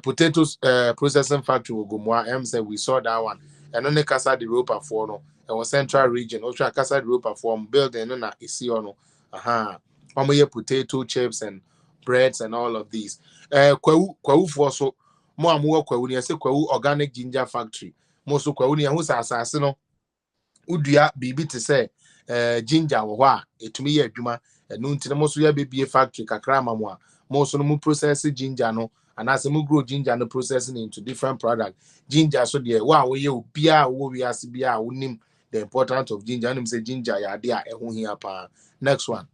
[SPEAKER 4] Potatoes processing factory will go more. Say we saw that one, and only Casa de Ropa for no, and was central region, Ultra Casa de Ropa form building, and Isiono. Potato chips and breads and all of these. Kwawu for so more kwawu say kwawu organic ginger factory. Most kwawu ni who's assassin udia bibi to say ginger wa etumi ye adwuma enu ntine mo so ya bebie factory kakra mamwa mo so no mu process ginger no and as mu grow ginger no processing into different product ginger so there wa we ye obia wo wi ase bia wonim the importance of ginger and say ginger ya de a eho hia pa. Next one.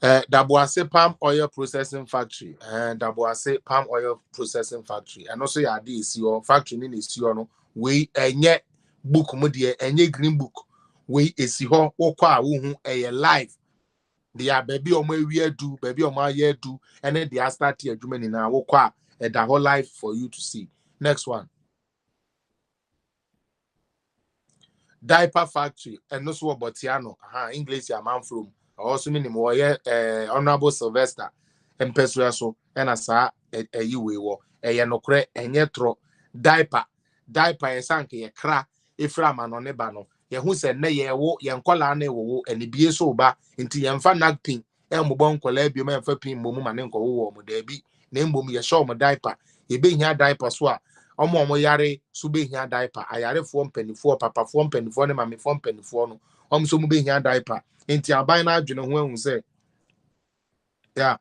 [SPEAKER 4] Dabuase palm oil processing factory. Dabuase palm oil processing factory. And also ya di isi your factory in isi no we enye book mo de enye green book. We isi ho okwa wo hu live. They are baby o we do, baby o ma ye do, and then they are start here adwuma ni na okwa the whole life for you to see. Next one. Diaper factory and no so botiano. English ya man from also mean honorable Sylvester and Pesuaso and asa a you wo a no cre and yetro diaper and sank ye cra if raman on ebano. Ye who said nay ye wo yankola ne wo and be so ba into yamfa nagpin and mobon colebium and for pin mum and uncle wo mo debi name boom ye show my diaper ye being here diaper swa. Omo yare sube hia diaper ayare fo mpanifo papa fo mpanifo ne mame fo mpanifo no so mu be hia diaper enti aban na adwene ho ehun se ya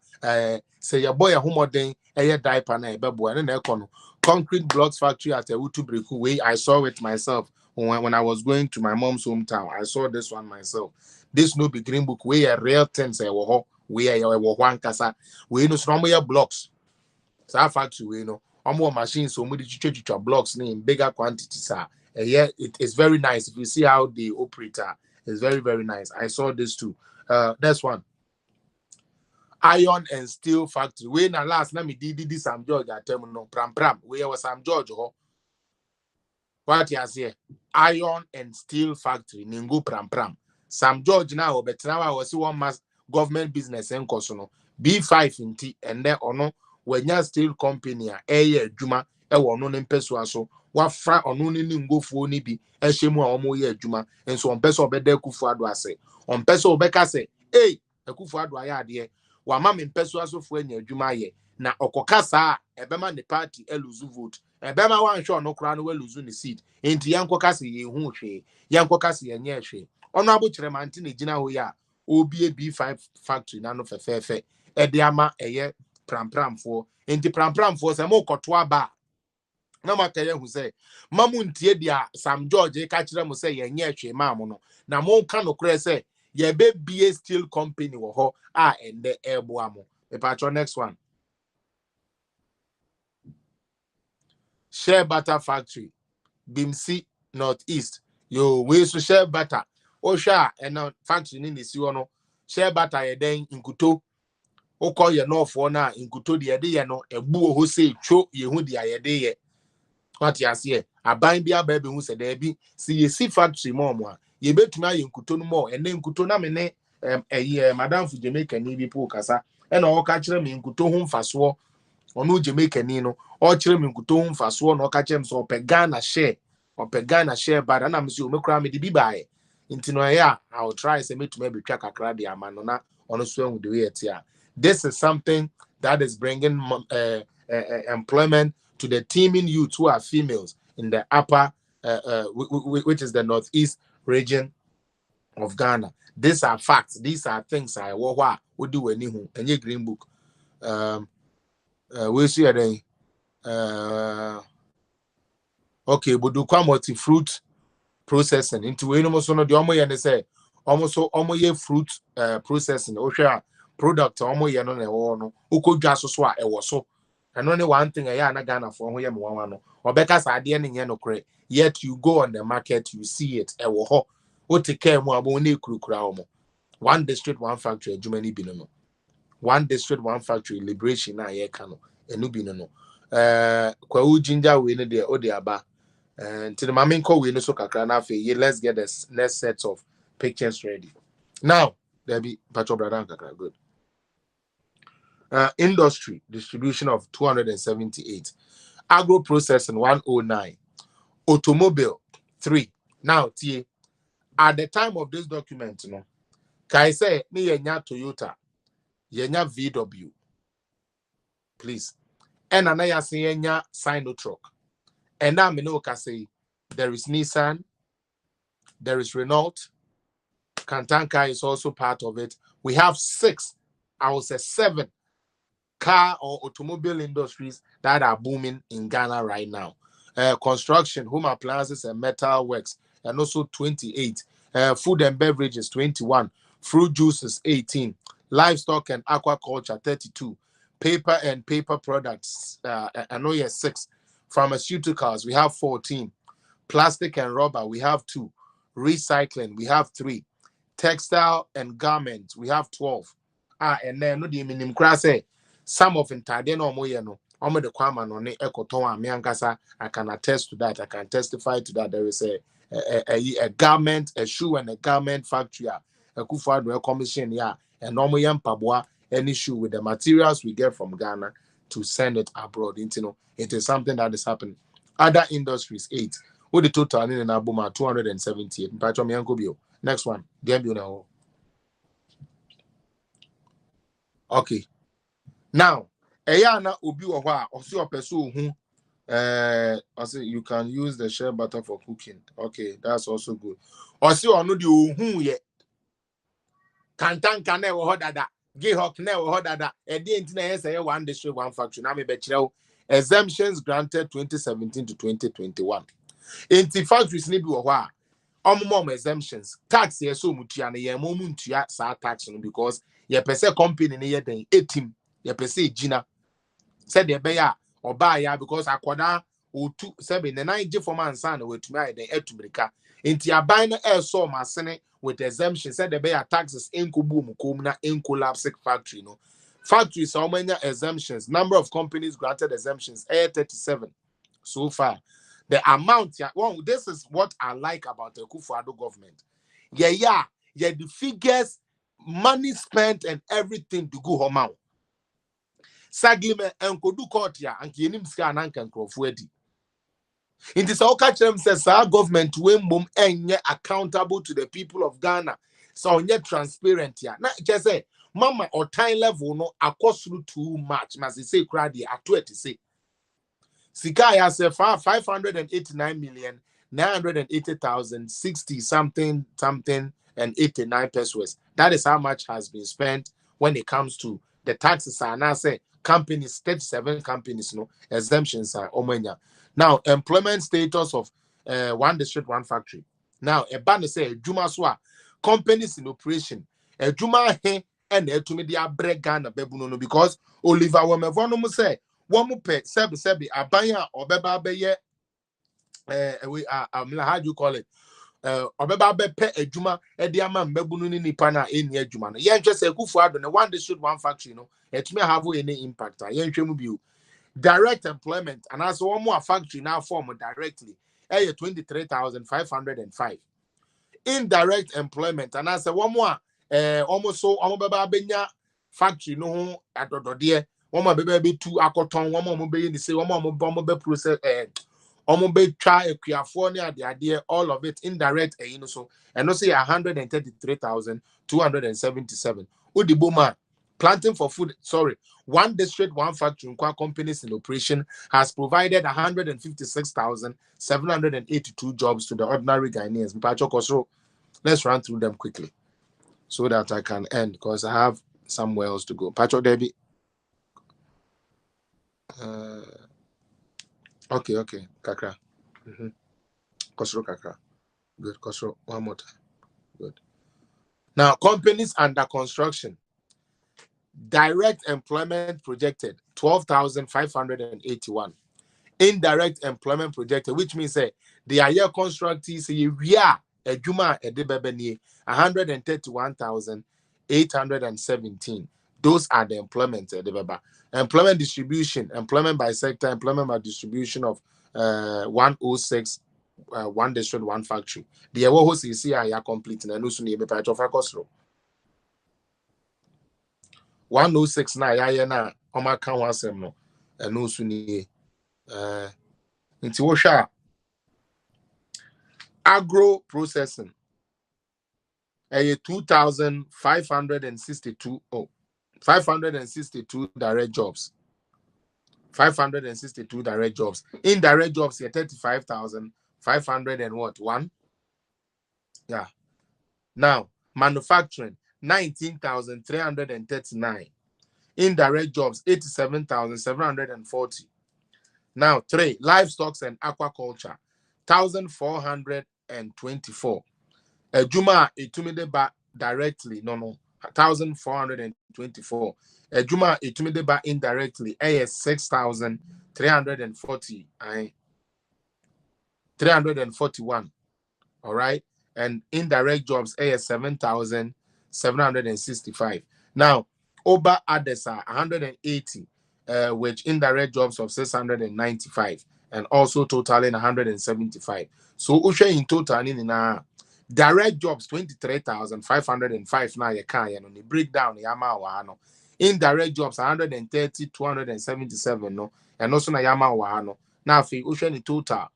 [SPEAKER 4] say your boy ahomoden diaper na ebebo na ekono concrete blocks factory at Utubreku way. I saw it myself when I was going to my mom's hometown. I saw this one myself. This no be green book way a real thing say wo ho we a wo hwan kasa we no so mo blocks sa factory we no more machines so many chicha blocks in bigger quantities. Yeah, it is very nice. If you see how they operate, it's very, very nice. I saw this too. That's one. Iron and steel factory. When na last na me did Sam George at terminal pram. Where was Sam George? What you say? Iron and steel factory. Ningu pram. Sam George now, but now I was one mass government business and kosono. B5 in T and there or no. When you steel company juma no nempeswa so wafra ono ni ngofo ni bi ehemu a omo ye adwuma enso onpeso obede kufu ado ase onpeso obeka se akufu ado aya ade wa ma mempeso asofo anya adwuma ye na okoka saa ebema ne party eluzu vote ebema wan hwe ono kra no weluzu ne seat enti yankoka se ye hu hwe yankoka se yenye hwe Honorable Chiremantine Gina Hoya, OBA B5 factory, nano fefe, Ediama, eye, pram for, enti pram for some more cotwa bar. No makaya who say, Mamuntie dia, Sam George, catch them say, ye mamono. Na mon cano crese, ye be a steel company or ho, and the air boamo. The patron next one. Share butter factory, Bimsi, Northeast. Yo, we so share butter. Osha, and now factory in this you know. Share butter, ye den in Kuto. O call ye no for na in Kuto, the idea no, a boo who say, cho, ye who the idea. What you see, a bind be a baby who said, there be, see ye see factory more. Ye bet to my in Kuto more, and then Kuto namene, a year, Madame for Jamaica, Navy Pokasa, and all catch them in Kuto home for swore. Onu Jamaica nino or chirem kuto mfa so no ka chem so pegana share or pegana share bad na me so me kra me di bi bae nti no ya I will try say me to maybe twa kakra de amano na ono so with the way it ya. This is something that is bringing employment to the teeming youth who are females in the upper which is the northeast region of Ghana. These are facts, these are things I wo do any hu enye green book. We see a okay, but do come multi fruit processing into any almost one of the omo and say almost so omo fruit processing or share product omo ye no na no uko dwa so a e wo so and only one thing ya na Ghana for ho ye mo wan no obeka sa ade ne ye no kre yet you go on the market you see it e wo ho o take care mo abo na ekurukura omo one district one factory adwumani bi no one district one factory liberation na ye ka no enu bi no kwa u ginger we no de o de aba and to the mamin ko we no so kakra na fe ye let's get the next set of pictures ready now there be patro brother kakra good industry distribution of 278 agro processing 109 automobile 3 now tie at the time of this document no kai say me yenya Toyota yenya VW please and anaya say yenya Sinotruk and now me no ka say there is Nissan, there is Renault, Kantanka is also part of it. We have 6, I would say 7 car or automobile industries that are booming in Ghana right now. Construction, home appliances and metal works, and also 28. Food and beverages, 21. Fruit juices, 18. Livestock and aquaculture, 32. Paper and paper products, I know yes, 6. Pharmaceuticals, we have 14. Plastic and rubber, we have 2. Recycling, we have 3. Textile and garments, we have 12. And then no the minimum class some of intade no mo ye no omo de kwama no ne ekoton am yankasa. I can attest to that. I can testify to that. There is a garment, a shoe and a garment factory a Kufuor commission ya and no mo yam paboa any shoe with the materials we get from Ghana to send it abroad. You know, it is something that is happening. Other industries 8. With the total in Abuma 278. Next one. Okay. Now, Ayana Ubi or also a person who I say you can use the shea butter for cooking. Okay, that's also good. Also, I know the who yet. Cantan can never hold that. Gayhawk never hold that. A day in say one district, one factory. Now, maybe exemptions granted 2017 to 2021. In the factories, need be a while. Mom exemptions. Tax here so mutia na ye momuntia sa tax because ye pese company na ye den 18 ye pese gina said the beya or buy ya because akwada o two 7 the 9 G for man san we to me den etumrika enti ya buy na air so masene with exemption said the beya taxes enkubu mukom na enkolapse factory no factories how many exemptions number of companies granted exemptions 37 so far. The amount, yeah, well, this is what I like about the Kufuor government. Yeah, the figures, money spent, and everything to go home out. Sagime and Kodu court ya and Kinim Scan and Crofwedi. It is all catch them says our government when boom and accountable to the people of Ghana. So yet transparent ya. Now just say, Mama or time level no a cost through too much, must say crowd at 20 say. Sika ya se 589 million 980,000, 60 something, and 89 pesos. That is how much has been spent when it comes to the taxes. And I say companies, 37 companies, no exemptions are omanya. Now, employment status of one district, one factory. Now, a banner say Juma Swa, companies in operation, a Juma he and a to media break Ghana bebuno because Oliver Womevono say, one more pay, sebi, abaya or beba beye, how do you call it? Obeba bepe ejuma edi ama mbebunu ni nipa na eni ejuma no yen twese ekufu ado na one district one factory no etumi have any impact yen hwemu bi direct employment and as one more factory now form directly 23,505 indirect employment and as one more almost so omobeba benya factory no ho adodode one more bebe two akoton one more be ni say one more be process try a all of it indirect so and no say 133,277 udiboma planting for food one district one factory companies in operation has provided 156,782 jobs to the ordinary Ghanaians. Let's run through them quickly so that I can end because I have somewhere else to go. Pacho Debbie. Okay. Kakra. Kosro Kakra. Good. Kosro. One more time. Good. Now, companies under construction. Direct employment projected 12,581. Indirect employment projected, which means the year constructees we are a Juma a debebeni 131,817. Those are the employment employment distribution, employment by sector, employment by distribution of 106 one district, one factory. The host is here complete and no soon part of a cost 106 na na oma kan wasem no eno so ni nti wo hwa agro processing 2,562 562 direct jobs 562 direct jobs. Indirect jobs 35,500 and what one. Yeah. Now manufacturing 19,339. Indirect jobs 87,740. Now 3 livestock and aquaculture 1,424. Juma itumideba directly 1,424. Juma itumideba indirectly 6,340 341. All right, and indirect jobs 7,765. Now Oba Adesa 180, which indirect jobs of 695, and also totaling 175. So Usha in total in direct jobs 23,505 now you can breakdown yama indirect jobs 130, 277 no, and also na yama wano. Now fi Usha in total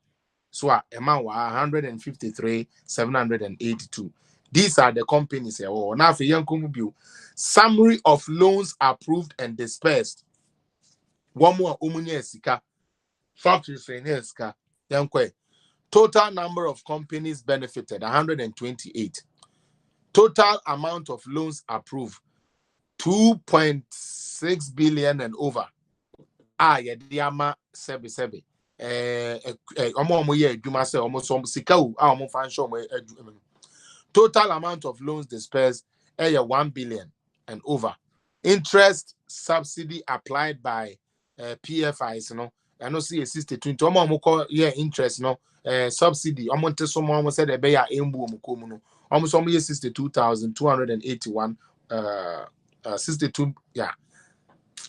[SPEAKER 4] so amount 153, 782. These are the companies here. Now for young summary of loans approved and dispersed. One more sika. Factories sika. Total number of companies benefited 128. Total amount of loans approved 2.6 billion and over. Yediama sebi. Total amount of loans dispersed 1 billion and over. Interest subsidy applied by PFIs, I know see a 62 interest subsidy almost said be ya almost 62,281 62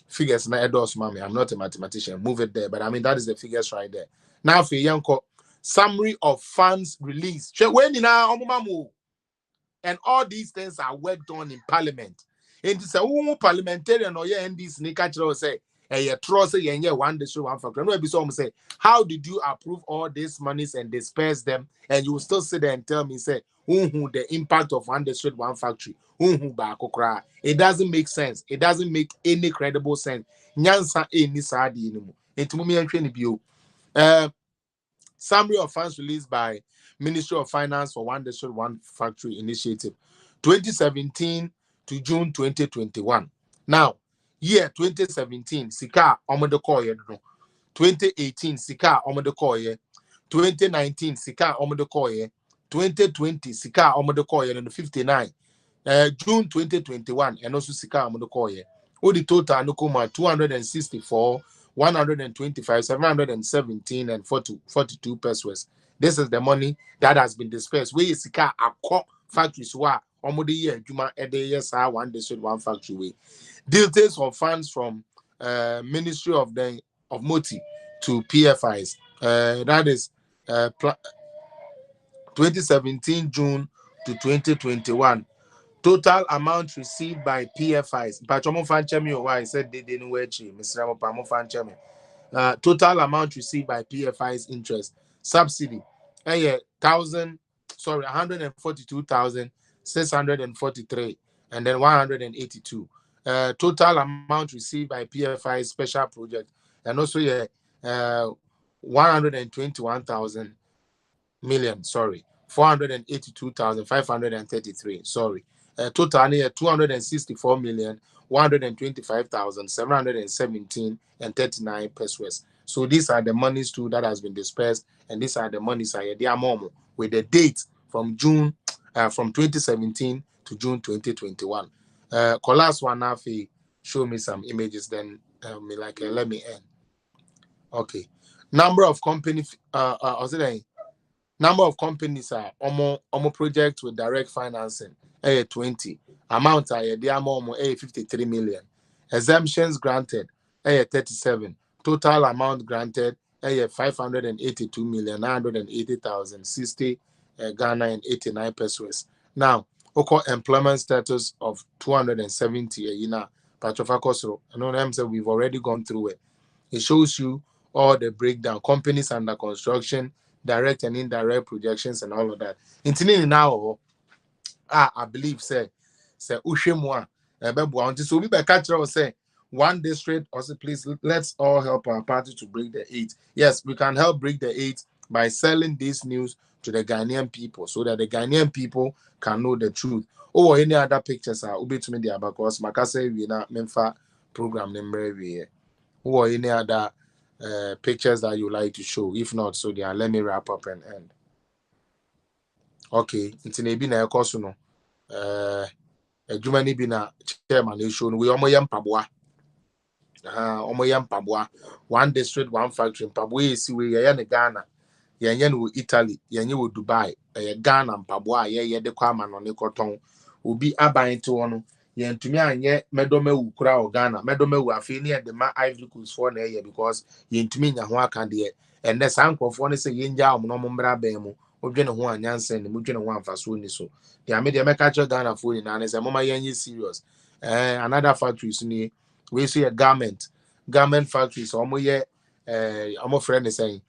[SPEAKER 4] figures na edos mommy. I'm not a mathematician. Move it there, but I mean that is the figures right there. Now for yanko summary of funds released. And all these things are worked on in parliament. And it's a parliamentarian or NDs say one district, one factor. Say, how did you approve all these monies and disperse them? And you will still sit there and tell me, say, the impact of one district, one factory. It doesn't make sense. It doesn't make any credible sense. Nyansa any sadi anymore. Summary of funds released by Ministry of Finance for One District, One Factory initiative, 2017 to June 2021. Now, year 2017, Sika Omodo Koye, 2018, Sika Omodo Koye, 2019, Sika Omodo Koye, 2020, Sika Omodo Koye, and 59. June 2021, and also Sika Omodo Koye. All the total Nukuma 264, 125, 717, and 42 pesos. This is the money that has been dispersed. Where is Sika Akko factories wa Omodi year Juma Ede yes one district one factory way. Details of funds from Ministry of Moti to PFIs. That is 2017 June to 2021. Total amount received by PFIs. Pachomo Fanchemi, why I said they didn't wait. Mr. Pamo Fanchemi. Total amount received by PFI's interest subsidy, 142,643, and then 182. Total amount received by PFI's special project, and also 121,000 million. 482,533. Total here 264,125,717 and 39 pesos. So these are the monies too that has been dispersed, and these are the monies I momo with the date from June from 2017 to June 2021. Last one now show me some images, then let me end. Okay. Number of companies number of companies are almost projects with direct financing 20. Amount are 53 million. Exemptions granted 37. Total amount granted 582,980,060 Ghana and 89 pesos. Now, employment status of 270 Patrofakoso. I know them say we've already gone through it. It shows you all the breakdown, companies under construction, direct and indirect projections, and all of that. In now, I believe say Ushemwa, so we catch say one district. Also, please let's all help our party to break the 8. Yes, we can help break the 8 by selling this news to the Ghanaian people, so that the Ghanaian people can know the truth. Or any other pictures are ubi to me there because Makase we na memfa program number we or any other pictures that you like to show. If not, so there, let me wrap up and end. Okay, it's in a bina kosuno. A Jumani bina chairman is shown. We omoyam pabwa. Omoyam pabwa. One district, one factory. Pabwa is we yan Ghana. Yan Italy. Yan Dubai. Ghana pabwa. Ye de kwama no ne koton. Ubi abayin to ono. Yen to me anye medome wu kura o Ghana medome wu afi ne de ma Ivory Coast for na ye because yen to me nya ho aka de and the sankofo ne say yen ja omno mbra ban mu odwene ho anyansa ne modwene ho amfaso ni so de ame de meka che Ghana for ni na ne say mama yen serious another factories ni we see a garment factories omo ye omo friend say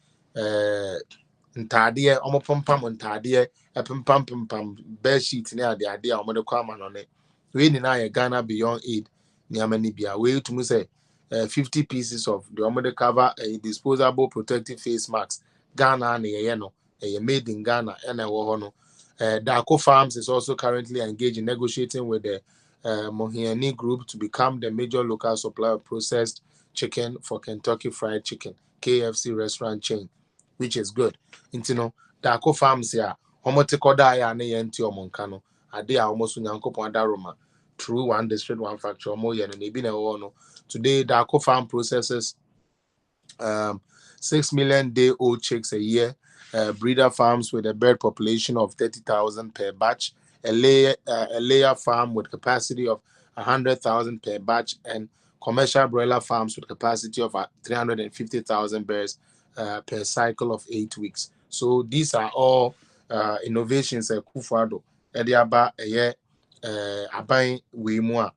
[SPEAKER 4] ntade omo pompam ntade pempam bed sheet ne ade a omo de kwama no ne we need now Ghana beyond aid. Niamanibia. We to say 50 pieces of the omode cover a disposable protective face masks. Ghana and yeno made in Ghana and a Dako Farms is also currently engaged in negotiating with the Mohiani Group to become the major local supplier of processed chicken for Kentucky Fried Chicken KFC restaurant chain, which is good. Intino Dako Farms here. Omote koda ya ne yenti omonkano. Ade a almost nyankopon adaroma through one district one factory more yen and ebi na no today the Dako farm processes 6 million day old chicks a year, breeder farms with a bird population of 30,000 per batch, a layer farm with capacity of 100,000 per batch, and commercial broiler farms with capacity of 350,000 birds per cycle of 8 weeks. So these are all innovations Kufado Ediaba aban we mua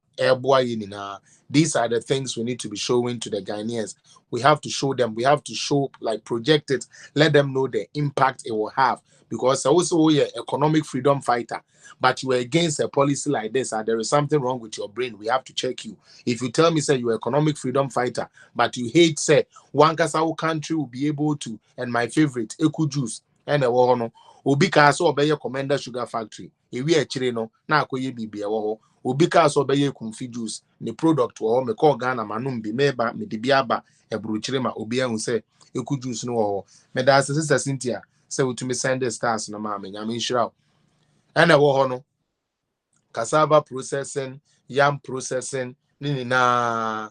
[SPEAKER 4] These are the things we need to be showing to the Ghanaians. We have to show them. We have to show, like, project it. Let them know the impact it will have. Because also you're economic freedom fighter, but you are against a policy like this, and there is something wrong with your brain. We have to check you. If you tell me, say, you're economic freedom fighter, but you hate, say, one country will be able to, and my favorite, Eku Juice, and a wono, Obi Kaso obey Commander Sugar Factory. If we are chireno, na koye bibi a Obi Kaso obey Kumfi Juice, the product or me call Ghana Manum be meba, me dibiaba, a bruchirema, Obi and say, Eku Juice no, me that's sister Cynthia. So to me send the stars na mama nyame nhyira and a wo cassava processing, yam processing, na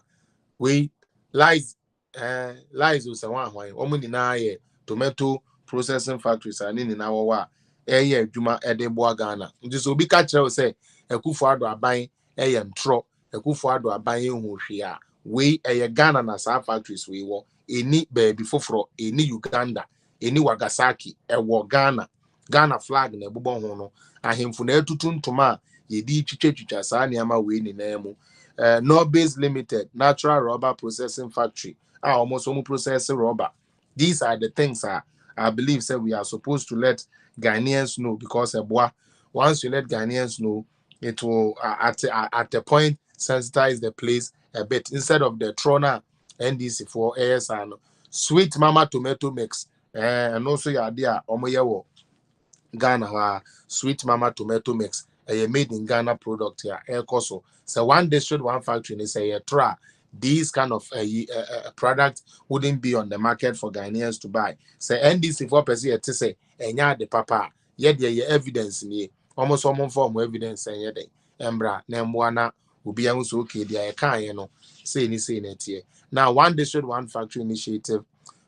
[SPEAKER 4] we lies was a one why omo nyina tomato processing factories and na wo wa adwuma edebo Ghana nti so obi ka kire say Akufo Addo aban ntro Akufo Addo aban hu hwe a we Ghana na sa factories we wo eni baby foforo eni Uganda eni Wagasaki ewo Ghana flag na ebubo ho no ahemfu na etutu ntoma yedi twitwa saa niama we ni na mu Norbase Limited natural rubber processing factory almost processing rubber. These are the things I believe say we are supposed to let Ghanaians know, because once you let Ghanaians know, it will at a point sensitize the place a bit instead of the Trona NDC for ASN sweet mama tomato mix and also your idea omoyewo Ghana sweet mama tomato mix made in Ghana product here so one district one factory and say try these kind of product wouldn't be on the market for Ghanaians to buy. Say NDC for percent to say enya the papa yet the evidence ni almost some form of evidence and yet embra nemwana ubi so okay the can no say it here. Now one district one factory initiative,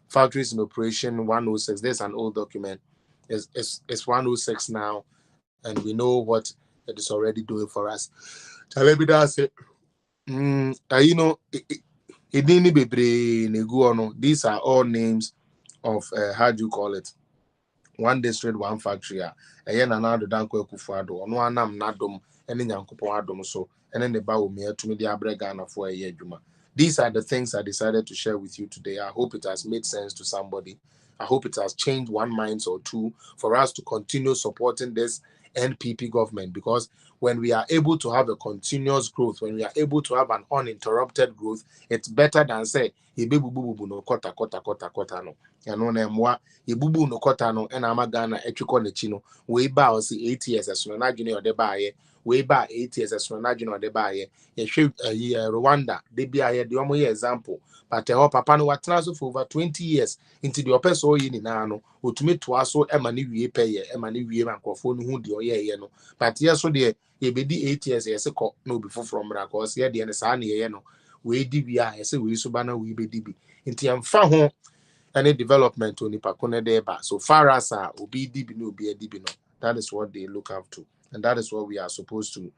[SPEAKER 4] factories in operation 106. There's an old document. It's 106 now, and we know what it is already doing for us. Tell me that say you know it didn't be these are all names of how do you call it, one district one factory again another danko Akufo Addo no anam nadom ene nyankopon adom so ene ne ba omi atumi de abrega na fo eye adwuma. These are the things I decided to share with you today. I hope it has made sense to somebody. I hope it has changed one mind or two for us to continue supporting this NPP government, because when we are able to have a continuous growth, when we are able to have an uninterrupted growth, it's better than say bubu no kota no eno na mwa bubu no kota no ena amagana etwiko na chino we ba o si 8 years aso na adwene ode baaye we ba 8 years aso na adwene ode baaye ye hwe Rwanda de bia ye de omo ye example but papa no watena so for over 20 years into the opesa oyi ni na no otumi to aso ema ne wie peye ema ne wie mankofo no hu de oye no but yes so de ye bedi 8 years yes ko no be from cause ye de ne sa na ye no we di bia yes we so ba na we be di bi nti amfa ho any development on Ipakone deba. So far as obi di bi no obi edi bi no, that is what they look up to, and that is what we are supposed to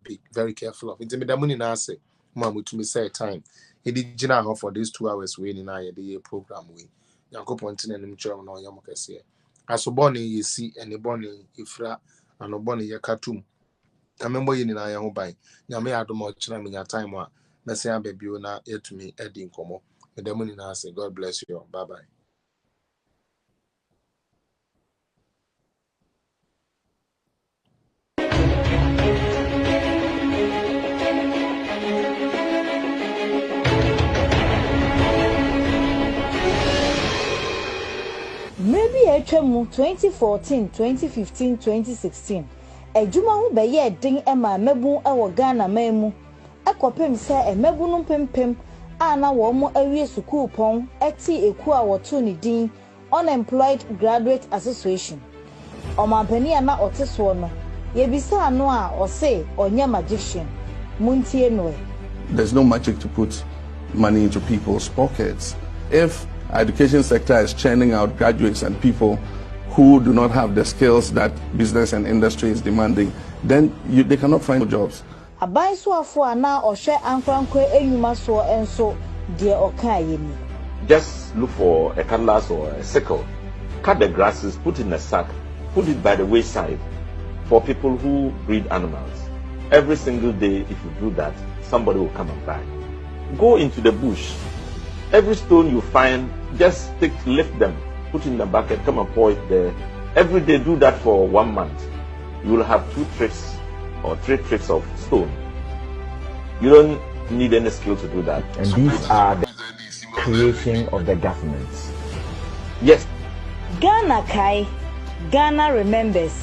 [SPEAKER 4] be very careful of. Nti me da muni na ase ma mutumi say time edi gina ho for these 2 hours we ni na ye the program we yankopon tene nim kyerɛ no yam kɛse asobɔ ne yesi ene bɔ ne ifra anobɔ ne yakatum amembo yi ni na ye ho ban nyame adom o kyerɛ me nya time a na se ababio na etumi edi nkomo. God bless you. Bye bye.
[SPEAKER 7] Maybe HMU 2014, 2015, 2016. Ejuma hu be ye ding ema mebu ewo Ghana memu. Ekopem se emebu no pempem ana wo mo awie school pon eti eku a woto ni din Unemployed Graduate Association. Omampani ana oteso no ye bisa ano a ose onye magician. Muntie no.
[SPEAKER 8] There's no magic to put money into people's pockets. If our education sector is churning out graduates and people who do not have the skills that business and industry is demanding, then they cannot find jobs.
[SPEAKER 7] Abai so afo ana ohwe ankrankwe enyuma so enso de okaye ni.
[SPEAKER 9] Just look for a cutlass or a sickle, cut the grasses, put in a sack, put it by the wayside for people who breed animals. every single day, if you do that, somebody will come and buy. Go into the bush. Every stone you find, just lift them, put in the bucket, come and pour it there. Every day, do that for 1 month. You will have 2 trips or 3 trips of stone. You don't need any skill to do that.
[SPEAKER 10] And these are the creation of the governments.
[SPEAKER 9] Yes.
[SPEAKER 7] Ghana Kai, Ghana remembers.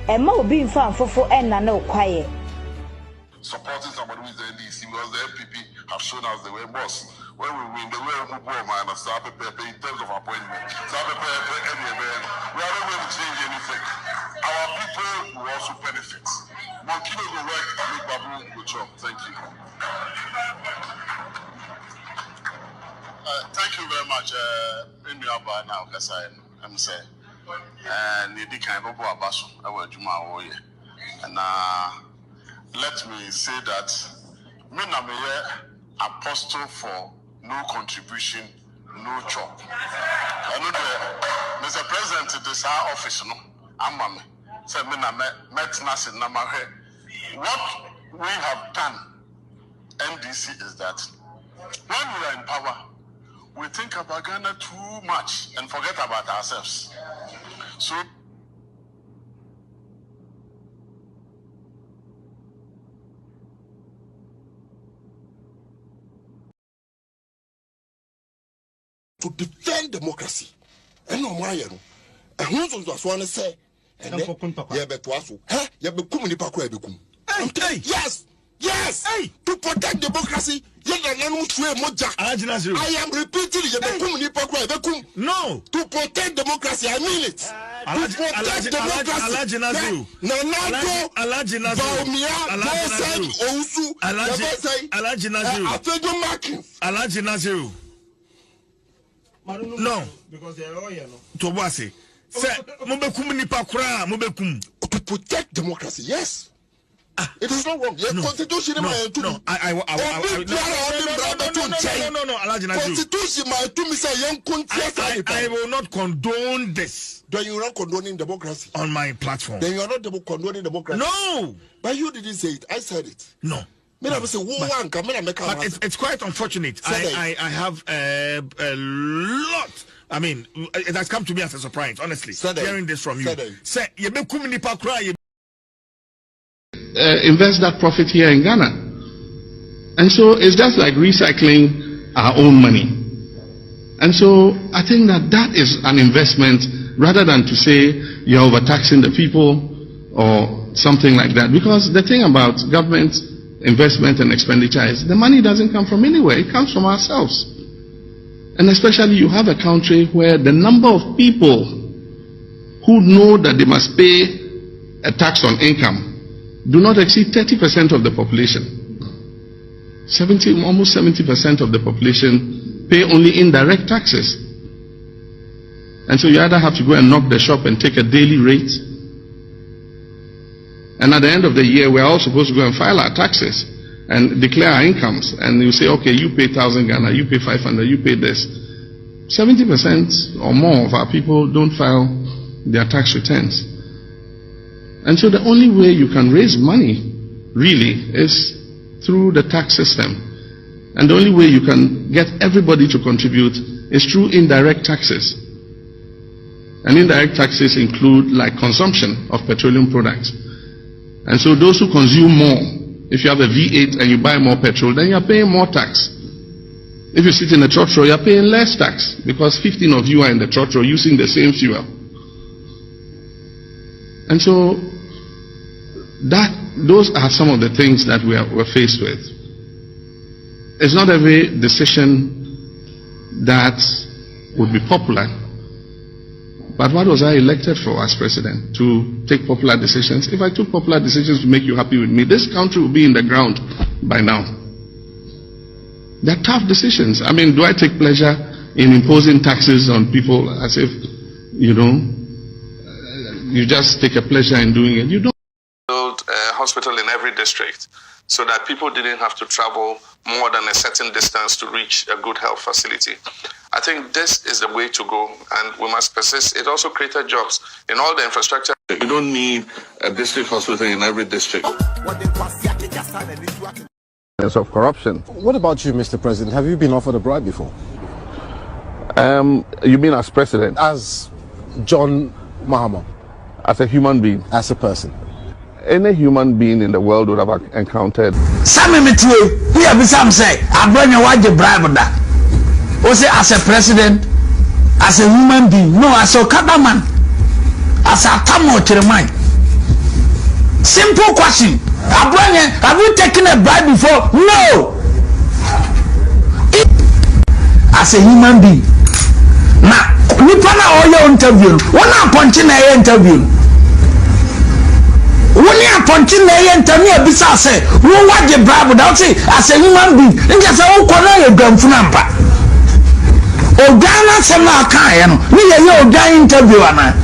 [SPEAKER 7] And more being found for and no quiet.
[SPEAKER 11] Supporting somebody with the NDC because the MPP have shown us the way boss. When we win, the way we go, man, in terms of appointment. We are not going to change anything. Our people will also benefit. Monkino will work and make Babu go job. Thank you. Thank you very much. In your bar now, because I'm saying, and you can't go abaso. I will do my way. And let me say that me na me apostle for no contribution, no job. I know the Mr. President this our office no. I'm me. Say me na met nas in nama. What we have done, NDC, is that when we are in power, we think about Ghana too much and forget about ourselves. So to defend democracy, and no why you know, and who's on the swan say, and yeah, but was huh? Yeah, but come in the yes, yes, hey, to protect democracy. I am repeating no, to protect democracy. I mean it. To protect democracy.
[SPEAKER 2] No, because they are all yellow. Tobasi.
[SPEAKER 11] To protect democracy, yes. It is not wrong. Yes, Constitution
[SPEAKER 2] no, I will not condone this.
[SPEAKER 11] Then you are not condoning democracy
[SPEAKER 2] on my platform.
[SPEAKER 11] Then you are not condoning democracy.
[SPEAKER 2] No,
[SPEAKER 11] but you didn't say it. I said it.
[SPEAKER 2] No. But it's quite unfortunate. I have a lot. I mean, it has come to me as a surprise, honestly, hearing this from you.
[SPEAKER 8] Invest that profit here in Ghana. And so it's just like recycling our own money. And so I think that is an investment rather than to say you're overtaxing the people or something like that. Because the thing about government investment and expenditure is the money doesn't come from anywhere. It comes from ourselves. And especially you have a country where the number of people who know that they must pay a tax on income do not exceed 30% of the population. Almost 70% of the population pay only indirect taxes. And so you either have to go and knock the shop and take a daily rate. And at the end of the year, we're all supposed to go and file our taxes and declare our incomes. And you say, okay, you pay 1,000 Ghana, you pay 500, you pay this. 70% or more of our people don't file their tax returns. And so the only way you can raise money, really, is through the tax system. And the only way you can get everybody to contribute is through indirect taxes. And indirect taxes include like consumption of petroleum products. And so those who consume more, if you have a V8 and you buy more petrol, then you're paying more tax. If you sit in a trotro, you're paying less tax because 15 of you are in the trotro using the same fuel. And so those are some of the things that we're faced with. It's not every decision that would be popular. But what was I elected for as president? To take popular decisions? If I took popular decisions to make you happy with me, this country would be in the ground by now. They're tough decisions. I mean, do I take pleasure in imposing taxes on people as if, you know, you just take a pleasure in doing it? You don't.
[SPEAKER 12] Build a hospital in every district so that people didn't have to travel more than a certain distance to reach a good health facility. I think this is the way to go, and we must persist. It also created jobs in all the infrastructure.
[SPEAKER 8] You don't need a district hospital in every district. of corruption.
[SPEAKER 13] What about you, Mr. President? Have you been offered a bribe before?
[SPEAKER 8] You mean as president?
[SPEAKER 13] As John Mahama?
[SPEAKER 8] As a human being?
[SPEAKER 13] As a person?
[SPEAKER 8] Any human being in the world would have encountered.
[SPEAKER 14] Sammy Mitwe, we have some say, I bring you what you bribe that. Also, as a president, as a human being, no, as a man, as a tamo to the mind. Simple question. Have you taken a bribe before? No. As a human being. Now, we plan all your interview. One are punching a interview. When you are punching a interview, besides say, who want the bribe without say, as a human being, and just a whole corner of them for number. Ogana Sama Kayan, we are your guy interview, Anna.